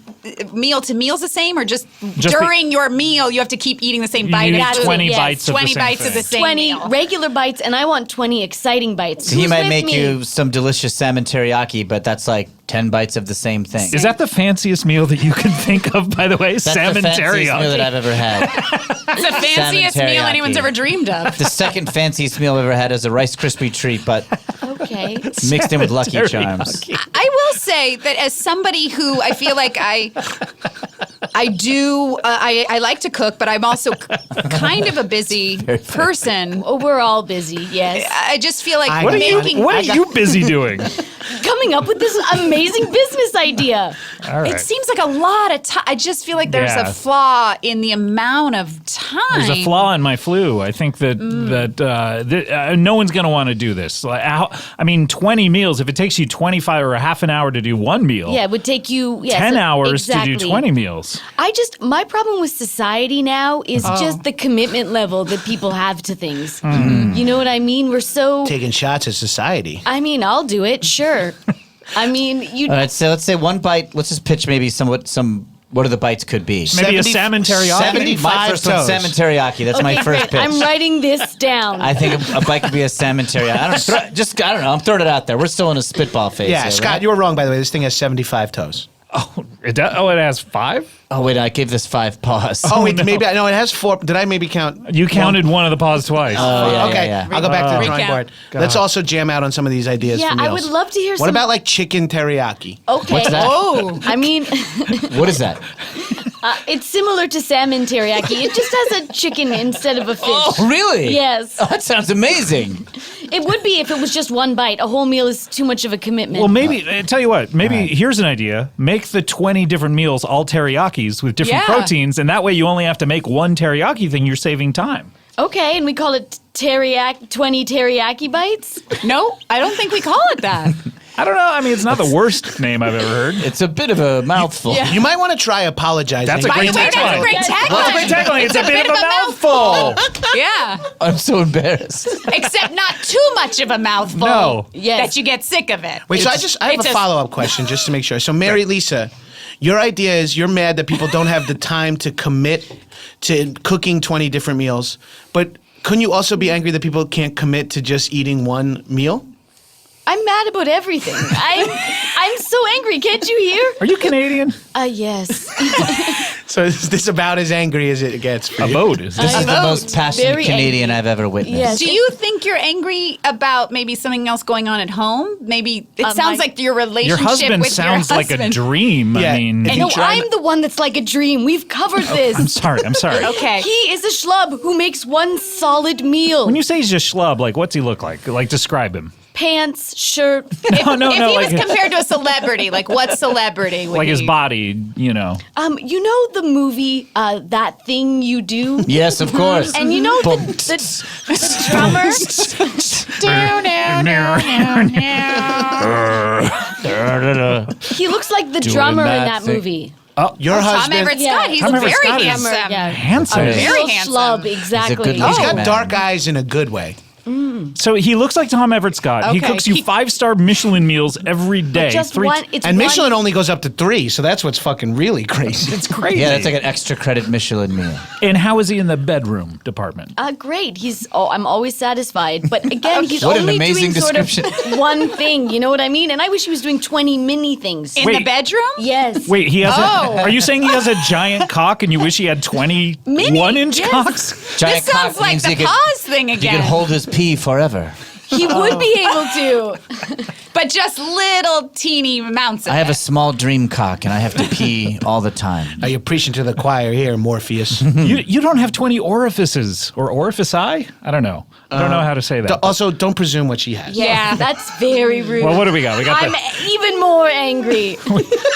meal to meal's the same, or just during your meal you have to keep eating the same You bite. need of food? 20 yes, bites of the 20 same bites of thing. the same 20 meal. regular bites, and I want 20 exciting bites. He Who's might with make me? you some delicious salmon teriyaki, but that's like 10 bites of the same thing. Is that the fanciest meal that you can think of? By the way, That's salmon the fanciest teriyaki. meal that I've ever had. It's the fanciest Salmon meal teriyaki. anyone's ever dreamed of. The second fanciest meal I've ever had is a Rice Krispie treat, but Okay. mixed in with Lucky Teriyaki. Charms. I will say that as somebody who I feel like I like to cook, but I'm also kind of a busy person. Oh, we're all busy, yes. I just feel like What are making. you busy doing? Coming up with this amazing business idea. All right. It seems like a lot of time. I just feel like there's Yeah. a flaw in the amount of time. There's a flaw in my flu. I think that no one's going to want to do this. Like, 20 meals. If it takes you 25 or a half an hour to do one meal, Yeah, it would take you 10 hours exactly. to do 20 meals. My problem with society now is just the commitment level that people have to things. Hmm. You know what I mean? We're so, Taking shots at society. I mean, I'll do it, sure. I mean, you. All right, so let's say one bite. Let's just pitch maybe what are the bites could be. Maybe a 70 salmon teriyaki. 75 My first one, toes. salmon teriyaki. That's my Okay, first great. pitch. I'm writing this down. I think a bite could be a salmon teriyaki. I don't know. I'm throwing it out there. We're still in a spitball phase. Yeah, here, Scott, right? you were wrong, by the way. This thing has 75 toes. It has 5? Oh wait, I gave this 5 paws. Oh, wait, no. maybe it has 4. Did I maybe count? You counted one of the paws twice. yeah, Okay, yeah. I'll go back to the drawing Recount. board. Let's also jam out on some of these ideas yeah, for meals. I would love to hear What some. about like chicken teriyaki? Okay. What's that? Oh, I mean, What is that? it's similar to salmon teriyaki. It just has a chicken instead of a fish. Oh, really? Yes. Oh, that sounds amazing. It would be if it was just one bite. A whole meal is too much of a commitment. Well, maybe, tell you what, maybe here's an idea. Make the 20 different meals all teriyakis with different Yeah. proteins, and that way you only have to make one teriyaki thing. You're saving time. Okay, and we call it 20 teriyaki bites? No, I don't think we call it that. I don't know. I mean, it's not the worst name I've ever heard. It's a bit of a mouthful. Yeah. You might want to try apologizing. That's a By great the way, that's a tagline. great That's a great tagline. tagline. It's a bit of a mouthful. Yeah, I'm so embarrassed. except not too much of a mouthful. No. Yes. That you get sick of it. Wait, so I have it's a follow-up question just to make sure. So, Mary Lisa, your idea is you're mad that people don't have the time to commit to cooking 20 different meals, but couldn't you also be angry that people can't commit to just eating one meal? I'm mad about everything. I'm so angry. Can't you hear? Are you Canadian? Yes. So is this about as angry as it gets for A you? boat is This is the most passionate Very Canadian angry. I've ever witnessed. Yes. Do you think you're angry about maybe something else going on at home? Maybe it sounds like your relationship Your husband with sounds your like a husband. dream. Yeah, I mean, if No, you try- I'm the one that's like a dream. We've covered this. I'm sorry. I'm sorry. Okay. He is a schlub who makes one solid meal. When you say he's just schlub, like, what's he look like? Like, describe him. Pants, shirt. If he like, was compared to a celebrity, like what celebrity would like his he- body, you know. You know the movie That Thing You Do? Yes, of course. And you know the drummer? He looks like the drummer in that thing. movie. Your Tom husband. Everett Yeah. Scott, he's Tom Everett very Scott is- handsome. Yeah. Handsome. Very Real handsome. Schlub, exactly. good-looking He's got man. dark eyes in a good way. So he looks like Tom Everett Scott. He Okay. cooks you 5-star Michelin meals every day. Just one. It's And one, Michelin only goes up to 3, so that's what's fucking really crazy. It's crazy. Yeah, that's like an extra credit Michelin meal. And how is he in the bedroom department? Great. I'm always satisfied. But again, he's What an only amazing doing sort of description. one thing. You know what I mean? And I wish he was doing 20 mini things. In Wait. the bedroom? Yes. Wait, he has Oh. Are you saying he has a giant cock and you wish he had 20 Mini, 1-inch yes. cocks? Giant This sounds cock like means the he could- pause thing You again. can hold his pee forever. He would be able to. But just little teeny amounts of I have a it. small dream cock and I have to pee all the time. Are you preaching to the choir here, Morpheus? You don't have 20 orifices or orifici? I don't know. I don't know how to say that. Also, don't presume what she has. Yeah. That's very rude. Well, what do we got? We got I'm even more angry.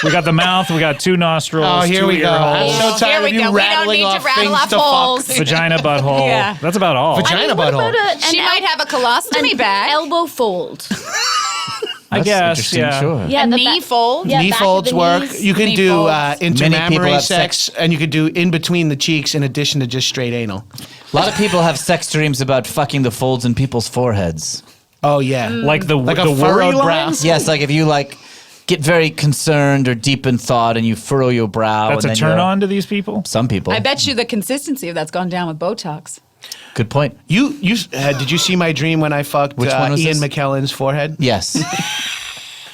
we got the mouth, we got 2 nostrils, Oh, here 2 we go. ear I'm holes, so Here tired we of you go. We don't rattling need to off rattle things off to fuck. holes. vagina, butthole. Yeah. That's about all. Vagina what butthole. about She might have a colostomy bag. elbow fold? I That's guess, interesting, yeah. Sure. Yeah, A the knee back- fold. Yeah, Knee back of folds the work. knees. You can Knee do folds. Many people intermammary have sex, and you can do in between the cheeks in addition to just straight anal. A lot of people have sex dreams about fucking the folds in people's foreheads. Oh, yeah. Like the Like a the worry furrowed brow. lines? Yes, like if you like get very concerned or deep in thought and you furrow your brow. That's and a then turn you're- on to these people? Some people. I bet you the consistency of that's gone down with Botox. Good point. You did you see my dream when I fucked Which one was Ian this? McKellen's forehead? Yes.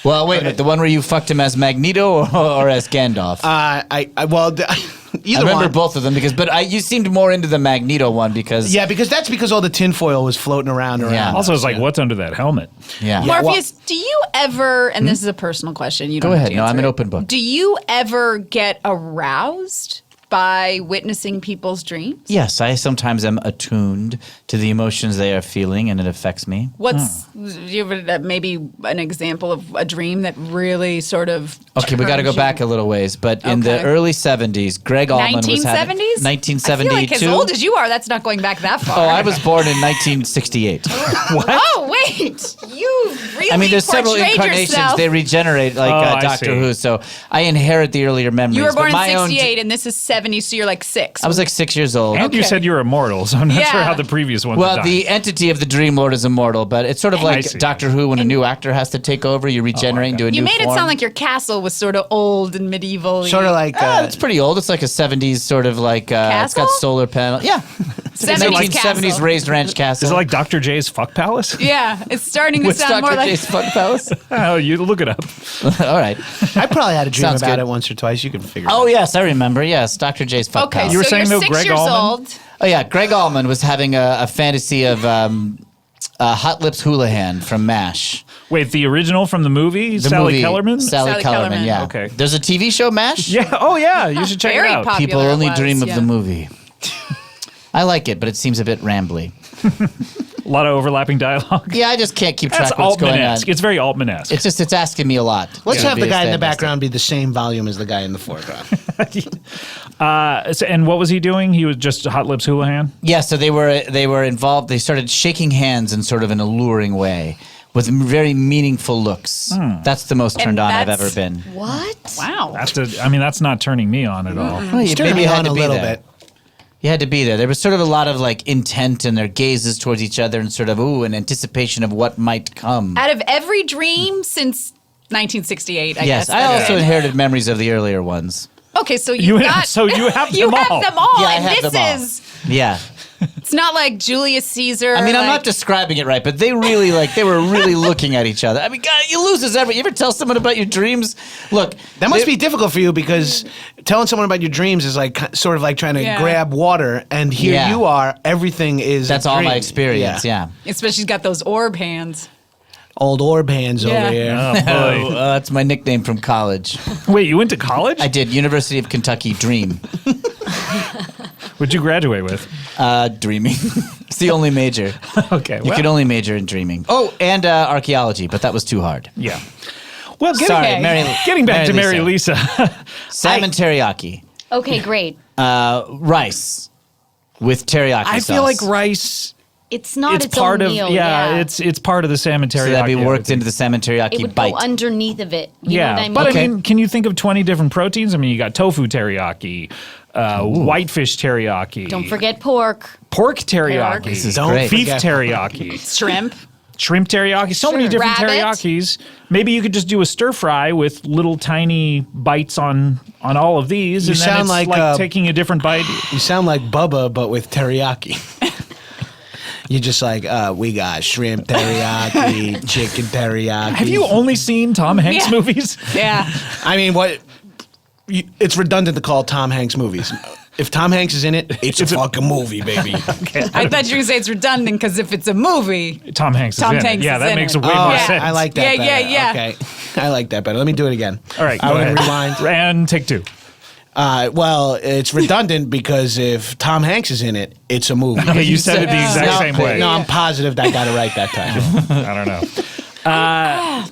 Well, wait a minute. The one where you fucked him as Magneto or as Gandalf? Either I remember one. both of them you seemed more into the Magneto one because Yeah, because that's because all the tinfoil was floating around. Yeah. Also, it's like, what's under that helmet? yeah. Morpheus, do you ever, and this is a personal question, you don't Go have ahead. to No, I'm answer an it. open book. Do you ever get aroused by witnessing people's dreams? Yes, I sometimes am attuned to the emotions they are feeling, and it affects me. What's you have maybe an example of a dream that really sort of Okay, we got to go turns back a little ways, but in the Okay. early 70s, Greg Allman was having 1970s? 1972. I feel like as old as you are, that's not going back that far. Oh, I was born in 1968. Oh wait, you really I mean, there's several portrayed incarnations. yourself. They regenerate, like I Doctor see. Who. So I inherit the earlier memories. You were born but in my own- '68, and this is '70, so you're like 6. I was like 6 years old. And you Okay. said you were immortal, so I'm not sure Yeah. how the previous ones Well, died. the entity of the Dream Lord is immortal, but it's sort of I like see. Doctor Who when a new actor has to take over. You regenerate into a You new made it form. sound like your castle was sort of old and medieval. Sort of like It's pretty old. It's like a 70s sort of like it's Castle? got solar panel. Yeah, 70s 1970s castle. raised ranch castle. Is it like Dr. J's Fuck Palace? Yeah, it's starting to with sound Dr. more like. J's Fun Palace? Oh, you look it up. All right. I probably had a dream Sounds about good. it once or twice. You can figure Oh it out. yes, I remember. Yes, Dr. J's Fun Okay, Palace. You were so saying, you're though, 6 Greg years Allman? old. Oh yeah, Greg Allman was having a fantasy of Hot Lips Houlihan from MASH. Wait, the original from the movie? The Sally movie, Kellerman? Sally Sally Kellerman, Kellerman. yeah. Okay. There's a TV show, MASH? Yeah. Oh, yeah. You should check Very it out. popular. People only it was, dream of yeah. the movie. I like it, but it seems a bit rambly. A lot of overlapping dialogue. Yeah, I just can't keep track That's of what's going on. Altman-esque. It's very Altman-esque. It's asking me a lot. Let's to have be the a guy in the stand-up. background be the same volume as the guy in the foreground. And what was he doing? He was just Hot Lips Houlihan? Yeah, so they were involved. They started shaking hands in sort of an alluring way with very meaningful looks. That's the most turned on I've that's- ever been. What? Wow. That's not turning me on at all. Well, you Turn me maybe had on to a be little there. bit. You had to be there. There was sort of a lot of like intent in their gazes towards each other and sort of an anticipation of what might come. Out of every dream since 1968, I Yes, guess. I also Okay. inherited memories of the earlier ones. Okay, so you got. So you have you them have all. them all, Yeah, I and have this them all. is. Yeah. It's not like Julius Caesar. I mean, I'm like- not describing it right, but they were really looking at each other. I mean, God, you lose this every. You ever tell someone about your dreams? Look, That must be difficult for you because telling someone about your dreams is like sort of like trying to Yeah. grab water, and here Yeah. you are. Everything is. That's a all my dream. experience. Yeah. Especially she's got those orb hands. Old orb hands Yeah. over here. Oh, boy. That's my nickname from college. Wait, you went to college? I did University of Kentucky Dream. What'd you graduate with? Dreaming. It's the only major. Okay. You can only major in dreaming. Oh, and archaeology, but that was too hard. Yeah. Well, Sorry, getting back to Mary Lisa. Salmon teriyaki. Okay, great. Rice with teriyaki I sauce. feel like rice. It's not It's its part own of meal. it's part of the salmon teriyaki. So that'd be I would worked think. into the salmon teriyaki It would bite. go underneath of it. You know Yeah, what I mean? but Okay. I mean, can you think of 20 different proteins? I mean, you got tofu teriyaki, whitefish teriyaki. Don't forget pork. pork teriyaki. This is Don't great. beef forget- teriyaki. Shrimp. Shrimp teriyaki, so many Sure. different Rabbit. teriyakis. Maybe you could just do a stir fry with little tiny bites on all of these, You and then sound it's like, taking a different bite. You sound like Bubba, but with teriyaki. You're just like, we got shrimp teriyaki, chicken teriyaki. Have you only seen Tom Hanks Yeah. movies? Yeah. I mean, what? It's redundant to call Tom Hanks movies. If Tom Hanks is in it, it's a fucking movie, baby. I thought you were going to say it's redundant because if it's a movie, Tom Hanks Tom is in Hanks it. Yeah, is that in makes it. way Oh, more Yeah. sense. I like that Yeah, better. yeah. Okay. I like that better. Let me do it again. All right, I go want ahead. to rewind. And take two. Well, it's redundant because if Tom Hanks is in it, it's a movie. Okay, you said it the exact no, same way. No, I'm positive that I got it right that time. I don't know. I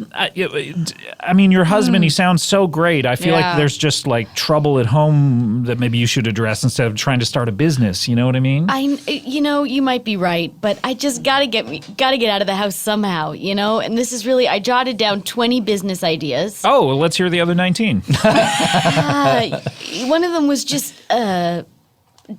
mean, your husband, he sounds so great. I feel like Yeah. there's just like trouble at home that maybe you should address instead of trying to start a business. You know what I mean? You might be right, but I just gotta get out of the house somehow, And this is really, I jotted down 20 business ideas. Oh, well, let's hear the other 19. One of them was just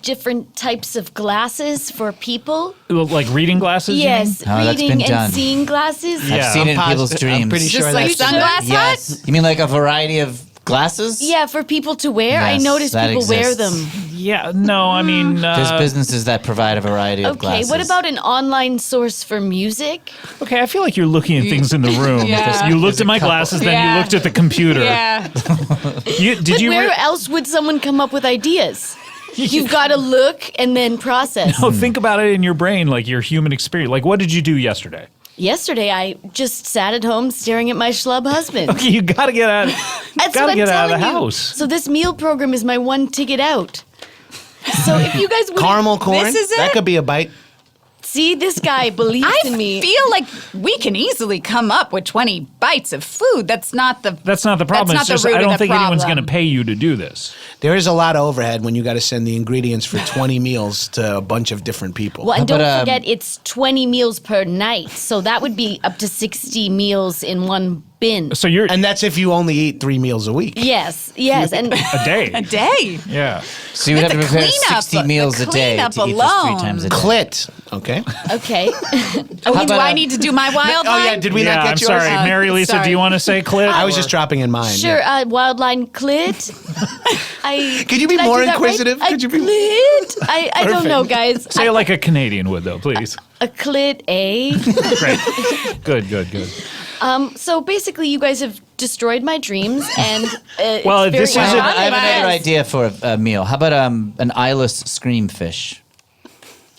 different types of glasses for people. Like reading glasses? you mean? Yes, Oh, that's reading been done. and seeing glasses. Yeah. I've seen it in I'm people's positive- dreams. I'm pretty just sure like that's sunglass hut? Yes. You mean like a variety of glasses? Yeah, for people to wear. I Yes, noticed that people wear exists. them. Yeah, no, I mean, There's businesses that provide a variety of Okay, glasses. what about an online source for music? okay, I feel like you're looking at things in the room. Yeah. You looked at my glasses, then you Yeah. looked at the computer. yeah. Did But you where else would someone come up with ideas? You've got to look and then process. No, think about it in your brain, like your human experience. Like, what did you do yesterday? Yesterday, I just sat at home staring at my schlub husband. Okay, you gotta get out. That's gotta what I'm get out of the telling you. house. So this meal program is my one ticket out. So if you guys would Caramel corn. This is That it? could be a bite. see, this guy believes I in me. feel like we can easily come up with 20 bites of food. That's not the That's not the problem. That's It's not the just root I of don't the think anyone's problem. going to pay you to do this. There is a lot of overhead when you got to send the ingredients for 20 meals to a bunch of different people. Well, and How don't about, forget, it's 20 meals per night. So that would be up to 60 meals in one bin. So you're And that's if you only eat 3 meals a week. Yes. And a day. a day. Yeah. So you would have to The prepare cleanup- 60 meals the a day to cleanup eat just 3 alone. times a day. Clit. Okay. okay. Oh, How do about I a- need to do my wild Oh, line? yeah. Did we yeah, not get I'm yours? sorry. Mary Lisa, do sorry. you want to say clit? I was just dropping in mine. Sure, yeah. wildline clit. Could you be did I more do that inquisitive? Right? Could you be- Clit? I don't know, guys. Say it like a Canadian would, though, please. A clit, eh? Great. Good. So basically, you guys have destroyed my dreams, and Well, it's this very is I have ironic. another idea for a meal. How about an eyeless scream fish?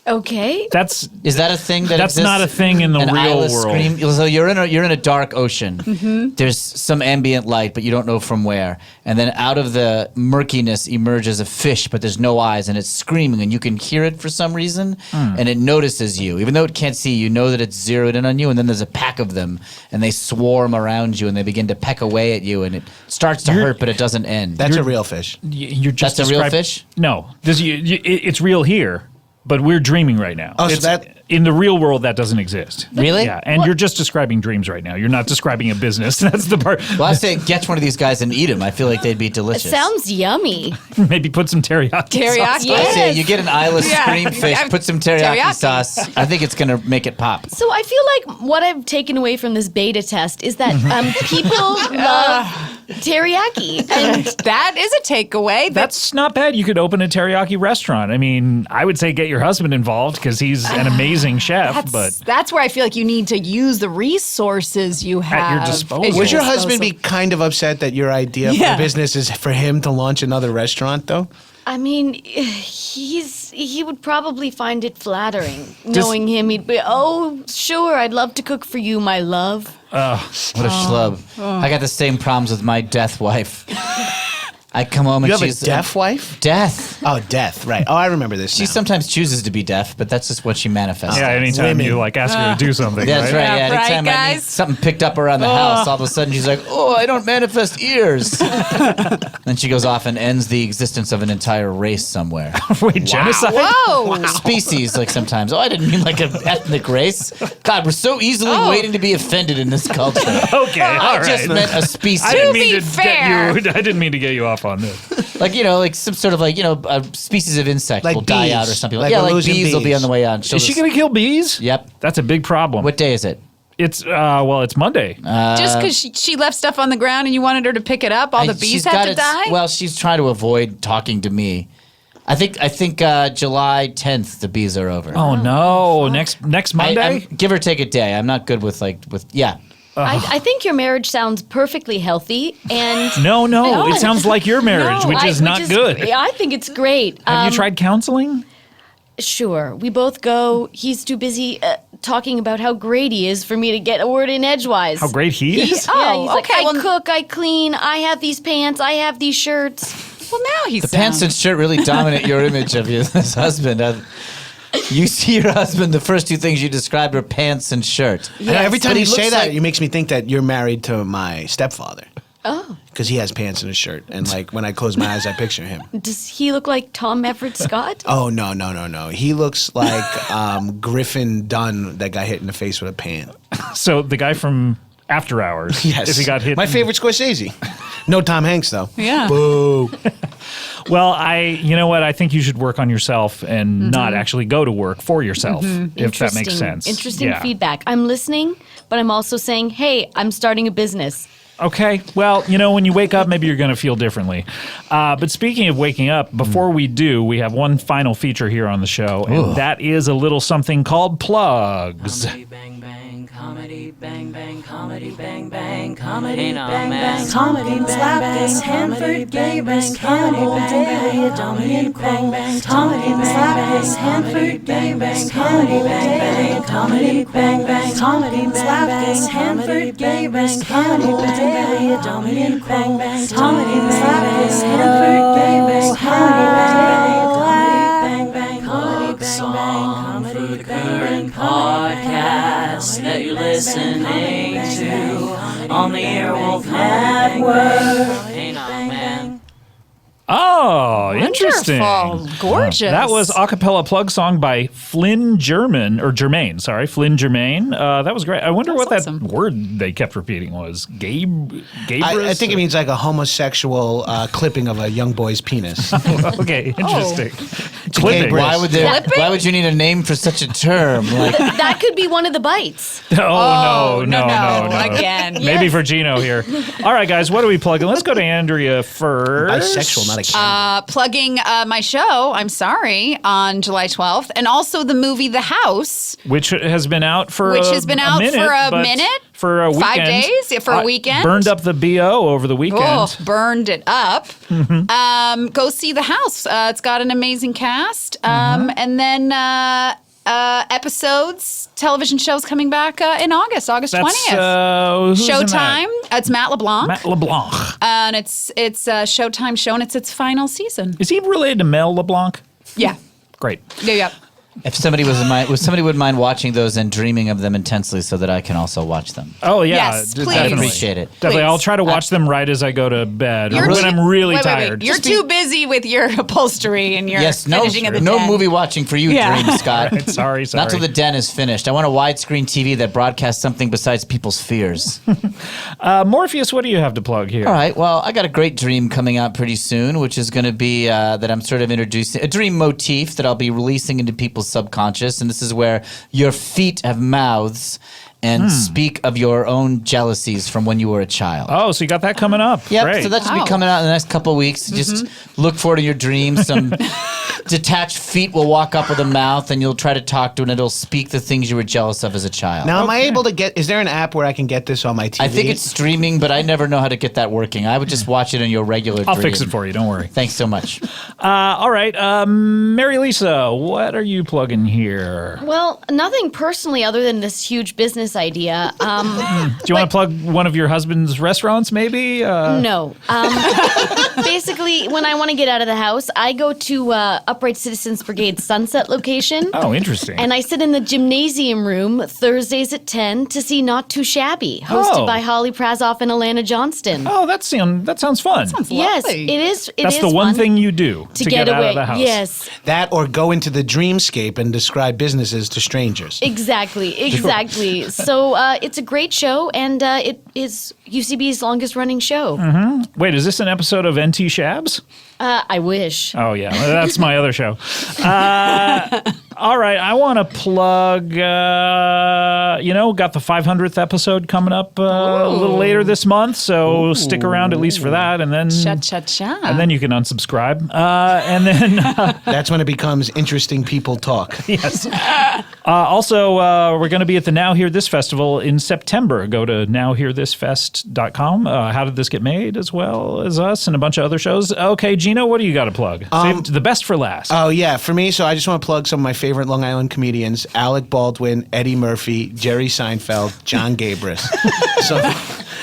Okay. Is that a thing that That's exists? not a thing in the An real eyeless world. Scream? So you're in a dark ocean. Mm-hmm. There's some ambient light, but you don't know from where. And then out of the murkiness emerges a fish, but there's no eyes, and it's screaming, and you can hear it for some reason, and it notices you, even though it can't see. You know that it's zeroed in on you, and then there's a pack of them, and they swarm around you, and they begin to peck away at you, and it starts to hurt, but it doesn't end. That's a real fish. You're just That's a real describing- fish? No. It's real here, but we're dreaming right now. Oh, so It's- that- in the real world, that doesn't exist. Really? Yeah, and you're just describing dreams right now. You're not describing a business. That's the part. Well, I say get one of these guys and eat them. I feel like they'd be It delicious. sounds yummy. Maybe put some teriyaki. Teriyaki. Yeah. I say Yes. you get an eyeless Yeah. scream fish, put some teriyaki, Teriyaki. sauce. I think it's gonna make it pop. So I feel like what I've taken away from this beta test is that people love teriyaki, and That is a takeaway. That's not bad. You could open a teriyaki restaurant. I mean, I would say get your husband involved because he's an amazing chef. But That's where I feel like you need to use the resources you have your disposal. Would your husband be kind of upset that your idea Yeah. for business is for him to launch another restaurant, though? I mean, he would probably find it flattering. Knowing him, he'd be, oh, sure, I'd love to cook for you, my love. What a schlub. I got the same problems with my death wife. I come home and You have she's a deaf wife? Death. Oh, death, right. Oh, I remember this She now. sometimes chooses to be deaf, but that's just what she manifests. Yeah, anytime Women. you like ask her to do something. That's right. Yeah, Yeah, right, anytime I need guys? something picked up around the house, all of a sudden she's like, "Oh, I don't manifest ears." Then she goes off and ends the existence of an entire race somewhere. Wait, genocide? Whoa. Species, like sometimes. Oh, I didn't mean like an ethnic race. God, we're so easily waiting to be offended in this culture. Okay, all I right. just meant a species. I didn't To mean be to fair. get you. I didn't mean to get you off on this. Like, like some sort of like, a species of insect Like will die bees. out or something. Like Yeah, we're like losing bees will be bees. on the way out. Is she gonna kill bees? Yep. That's a big problem. What day is it? It's it's Monday. Just because she left stuff on the ground and you wanted her to pick it up, all the bees She's had got to it- die? Well, she's trying to avoid talking to me. I think July 10th the bees are over. Oh no! Next Monday. I'm, give or take a day. I'm not good with yeah. I think your marriage sounds perfectly healthy, and No, No. it sounds like your marriage, No, which is not good. Yeah, I think it's great. Have you tried counseling? Sure, we both go. He's too busy talking about how great he is for me to get a word in edgewise. How great he is? Yeah, he's like, okay, I well- cook, I clean, I have these pants, I have these shirts. Well, now he's The pants and shirt really dominate your image of his husband. You see your husband, the first two things you described were pants and shirt. And every time But you he say looks that, like- it makes me think that you're married to my stepfather. Oh, Because he has pants and a shirt. And like when I close my eyes, I picture him. does he look like Tom Everett Scott? Oh, no. He looks like Griffin Dunn that got hit in the face with a pan. So the guy from After Hours. Yes. If he got hit. My favorite Scorsese. No Tom Hanks, though. Yeah. Boo. Well, you know what? I think you should work on yourself and not actually go to work for yourself, if that makes sense. Interesting Yeah. feedback. I'm listening, but I'm also saying, hey, I'm starting a business. Okay. Well, when you wake up, maybe you're going to feel differently. But speaking of waking up, before we do, we have one final feature here on the show, and that is a little something called plugs. Comedy bang bang, comedy bang bang, comedy bang bang, comedy bang bang, comedy bang bang, Hanford Gabus, Cannibal Daily, a Dominion bang bang, comedy bang bang, Hanford Gabus, Cannibal Daily, comedy bang bang, comedy bang bang, Hanford Gabus, Cannibal Daily, a Dominion bang bang, comedy bang bang, Hanford Gabus, Cannibal Daily, comedy bang bang, comedy bang bang, comedy bang bang, podcast that you're listening to on the Earwolf Network. Hey, now, man. Oh, interesting. Wonderful. Gorgeous. That was a cappella plug song by Flynn Germain. Sorry, Flynn Germain. That was great. I wonder what awesome. that word they kept repeating was. Gabrus? I think it means like a homosexual clipping of a young boy's penis. Okay, interesting. Gabrus. Clipping. Why would you need a name for such a term? Like, That could be one of the bites. Oh, no. Again. Maybe for Gino here. All right, guys, what are we plugging? Let's go to Andrea first. Bisexual, not a cannibal. Plugging my show, I'm sorry, on July 12th, and also the movie The House, Which has been out for which a, has been a out minute, for a but minute? for a 5 weekend. days? Yeah, for a weekend? Burned up the BO over the weekend. Oh, burned it up. Go see The House. It's got an amazing cast. And then episodes, television shows coming back in August 20th. Who's in that? Showtime. It's Matt LeBlanc. Matt LeBlanc. And it's a Showtime show, and it's its final season. Is he related to Mel LeBlanc? Yeah. Great. Yeah. if somebody would mind watching those and dreaming of them intensely, so that I can also watch them. Oh yeah, Yes, please. I definitely. appreciate it. Definitely, Please. I'll try to watch them right as I go to bed, or You're when too- I'm really wait. tired. You're too busy with your upholstery and your Yes, no, finishing of the no den. movie watching for you, Yeah. Dream Scott. Right, sorry. Not till the den is finished. I want a widescreen TV that broadcasts something besides people's fears. Morpheus, what do you have to plug here? All right. Well, I got a great dream coming out pretty soon, which is going to be that I'm sort of introducing a dream motif that I'll be releasing into people's subconscious. And this is where your feet have mouths and speak of your own jealousies from when you were a child. Oh, so you got that coming up. Yep, Great. so that should be Wow. coming out in the next couple of weeks. Just look forward to your dreams. Some detached feet will walk up with a mouth, and you'll try to talk to it, and it'll speak the things you were jealous of as a child. Now, am I able to get? Is there an app where I can get this on my TV? I think it's streaming, but I never know how to get that working. I would just watch it in your regular I'll dream. fix it for you. Don't worry. Thanks so much. All right, Mary Lisa, what are you plugging here? Well, nothing personally other than this huge business idea. Do you want to plug one of your husband's restaurants, maybe? No. Basically, when I want to get out of the house, I go to Upright Citizens Brigade's Sunset location. Oh, interesting. And I sit in the gymnasium room Thursdays at 10 to see Not Too Shabby, hosted by Holly Prazoff and Alana Johnston. Oh, that sounds fun. Yes, lovely. it is. That's the one fun thing you do to get away. out of the house. Yes, that, or go into the dreamscape and describe businesses to strangers. exactly. So it's a great show, and it is UCB's longest running show. Wait, is this an episode of NT Shabs? I wish. Oh, yeah. That's my other show. All right. I want to plug, got the 500th episode coming up a little later this month. So stick around at least for that. And then Cha-cha-cha. And then you can unsubscribe. And then That's when it becomes interesting people talk. yes. Also, we're going to be at the Now Hear This Festival in September. Go to nowhearthisfest.com. How Did This Get Made, as well as us and a bunch of other shows. Okay, Gino, what do you got to plug? Save the best for last. Oh, yeah. For me, so I just want to plug some of my favorite Long Island comedians: Alec Baldwin, Eddie Murphy, Jerry Seinfeld, Jon Gabrus. So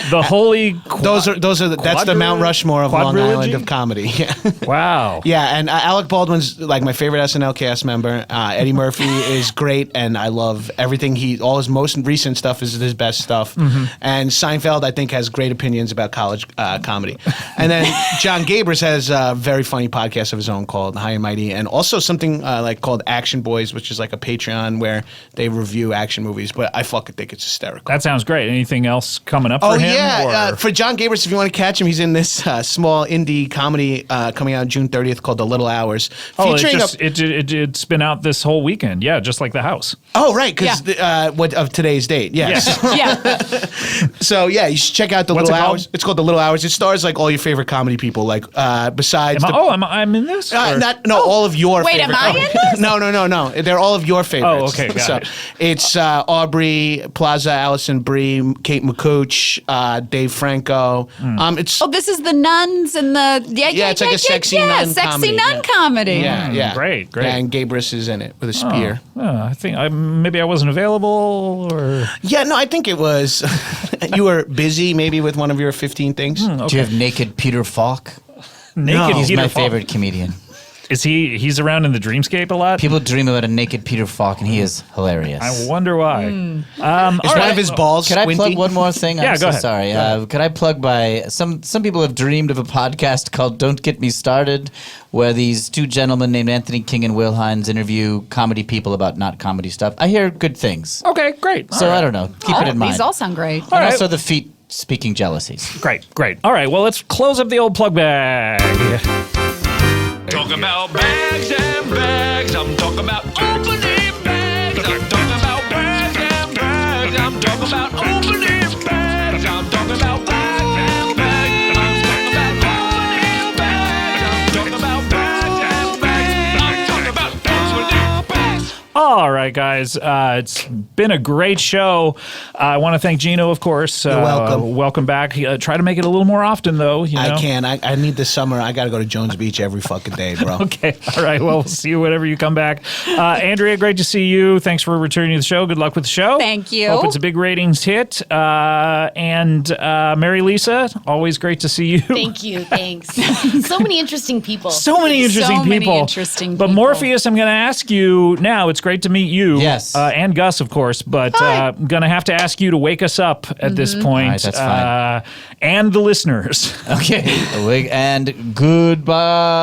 the holy those are that's the Mount Rushmore of Long quadrilogy? Island of comedy. Yeah. Wow. Yeah, and Alec Baldwin's like my favorite SNL cast member. Eddie Murphy is great, and I love everything all his most recent stuff is his best stuff. And Seinfeld, I think, has great opinions about college comedy. And then Jon Gabrus has a very funny podcast of his own called High and Mighty, and also something like called Action Boys, which is like a Patreon where they review action movies. But I fucking think it's hysterical. That sounds great. Anything else coming up Oh, for him? yeah. or- For Jon Gabrus, if you want to catch him, he's in this small indie comedy coming out June 30th called The Little Hours. Featuring it's been out this whole weekend. Yeah, just like the house. Oh, right, because what of today's date. Yes. Yeah. So, yeah, you should check out The What's Little it called? Hours. It's called The Little Hours. It stars like all your favorite comedy people, like besides I'm in this? Or- all of your Wait, favorite am I in this? No. They're all of your favorites. Oh, okay, got it. It's Aubrey Plaza, Allison Brie, Kate McCooch, Dave Franco. It's Oh, this is the nuns and the it's like a sexy nun sexy comedy, nun yeah. comedy. yeah. Great. Yeah, and Gabrus is in it with a spear. I think maybe I wasn't available, or Yeah, no, I think it was. You were busy maybe with one of your 15 things. Do you have Naked Peter Falk? naked. He's Peter my Falk. favorite comedian. Is he's around in the dreamscape a lot? People dream about a naked Peter Falk, and he is hilarious. I wonder why. Is one of his balls Could I squinty? plug one more thing? Yeah, I'm go so ahead. sorry. Could I plug by some people have dreamed of a podcast called Don't Get Me Started, where these two gentlemen named Anthony King and Will Hines interview comedy people about not comedy stuff. I hear good things. Okay, great. So I don't know. Keep it in mind. These all sound great. And right. also the feet speaking jealousies. Great. All right, well, let's close up the old plug bag. Talk about bags and bags. I'm talking about opening bags. I'm talking about bags and bags. I'm talking about opening bags. I'm talking about bags and bags. I'm talking about opening bags. I'm talking about bags and bags. I'm talking about opening bags. All right, guys. It's been a great show. I want to thank Gino, of course. You're welcome. Welcome back. Try to make it a little more often, though. You know? I can. I need this summer. I got to go to Jones Beach every fucking day, bro. Okay. All right. Well, we'll see you whenever you come back. Andrea, great to see you. Thanks for returning to the show. Good luck with the show. Thank you. Hope it's a big ratings hit. And Mary Lisa, always great to see you. Thank you. Thanks. So many interesting people. So many interesting So many people. interesting But people. Morpheus, I'm going to ask you now. It's great to meet you. Yes. And Gus, of course. But I'm going to have to ask you to wake us up at this point. All right, that's fine. And the listeners. Okay. And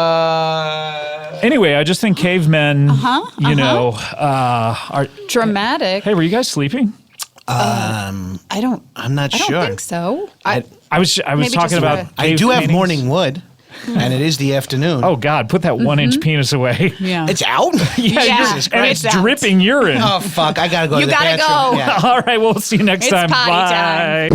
goodbye. Anyway, I just think cavemen, are Dramatic. Hey, were you guys sleeping? I don't I'm not I sure. don't think so. I was Maybe talking just about. a- I cave do have paintings. morning wood. and it is the afternoon. Oh, God, put that 1-inch penis away. Yeah. It's out? Yeah. Jesus And Christ. it's dripping urine. Oh, fuck. I gotta go You to the gotta bathroom. go. Yeah. All right, we'll see you next It's time. potty Bye.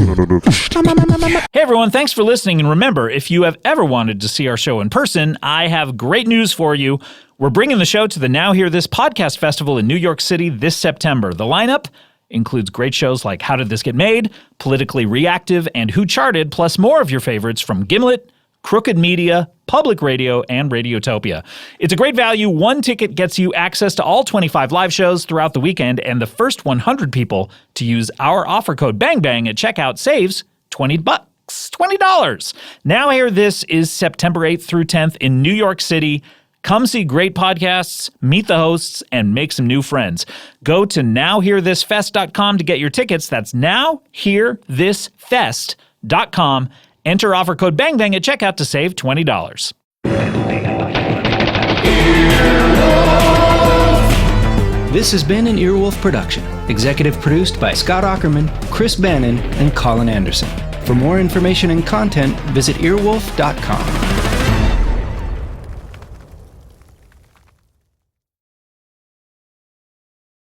Hey, everyone. Thanks for listening. And remember, if you have ever wanted to see our show in person, I have great news for you. We're bringing the show to the Now Hear This Podcast Festival in New York City this September. The lineup includes great shows like How Did This Get Made, Politically Reactive, and Who Charted, plus more of your favorites from Gimlet, Crooked Media, Public Radio, and Radiotopia. It's a great value. One ticket gets you access to all 25 live shows throughout the weekend, and the first 100 people to use our offer code BANGBANG at checkout saves $20. $20. Now Hear This is September 8th through 10th in New York City. Come see great podcasts, meet the hosts, and make some new friends. Go to nowhearthisfest.com to get your tickets. That's nowhearthisfest.com. Enter offer code BANGBANG at checkout to save $20. This has been an Earwolf production. Executive produced by Scott Aukerman, Chris Bannon, and Colin Anderson. For more information and content, visit earwolf.com.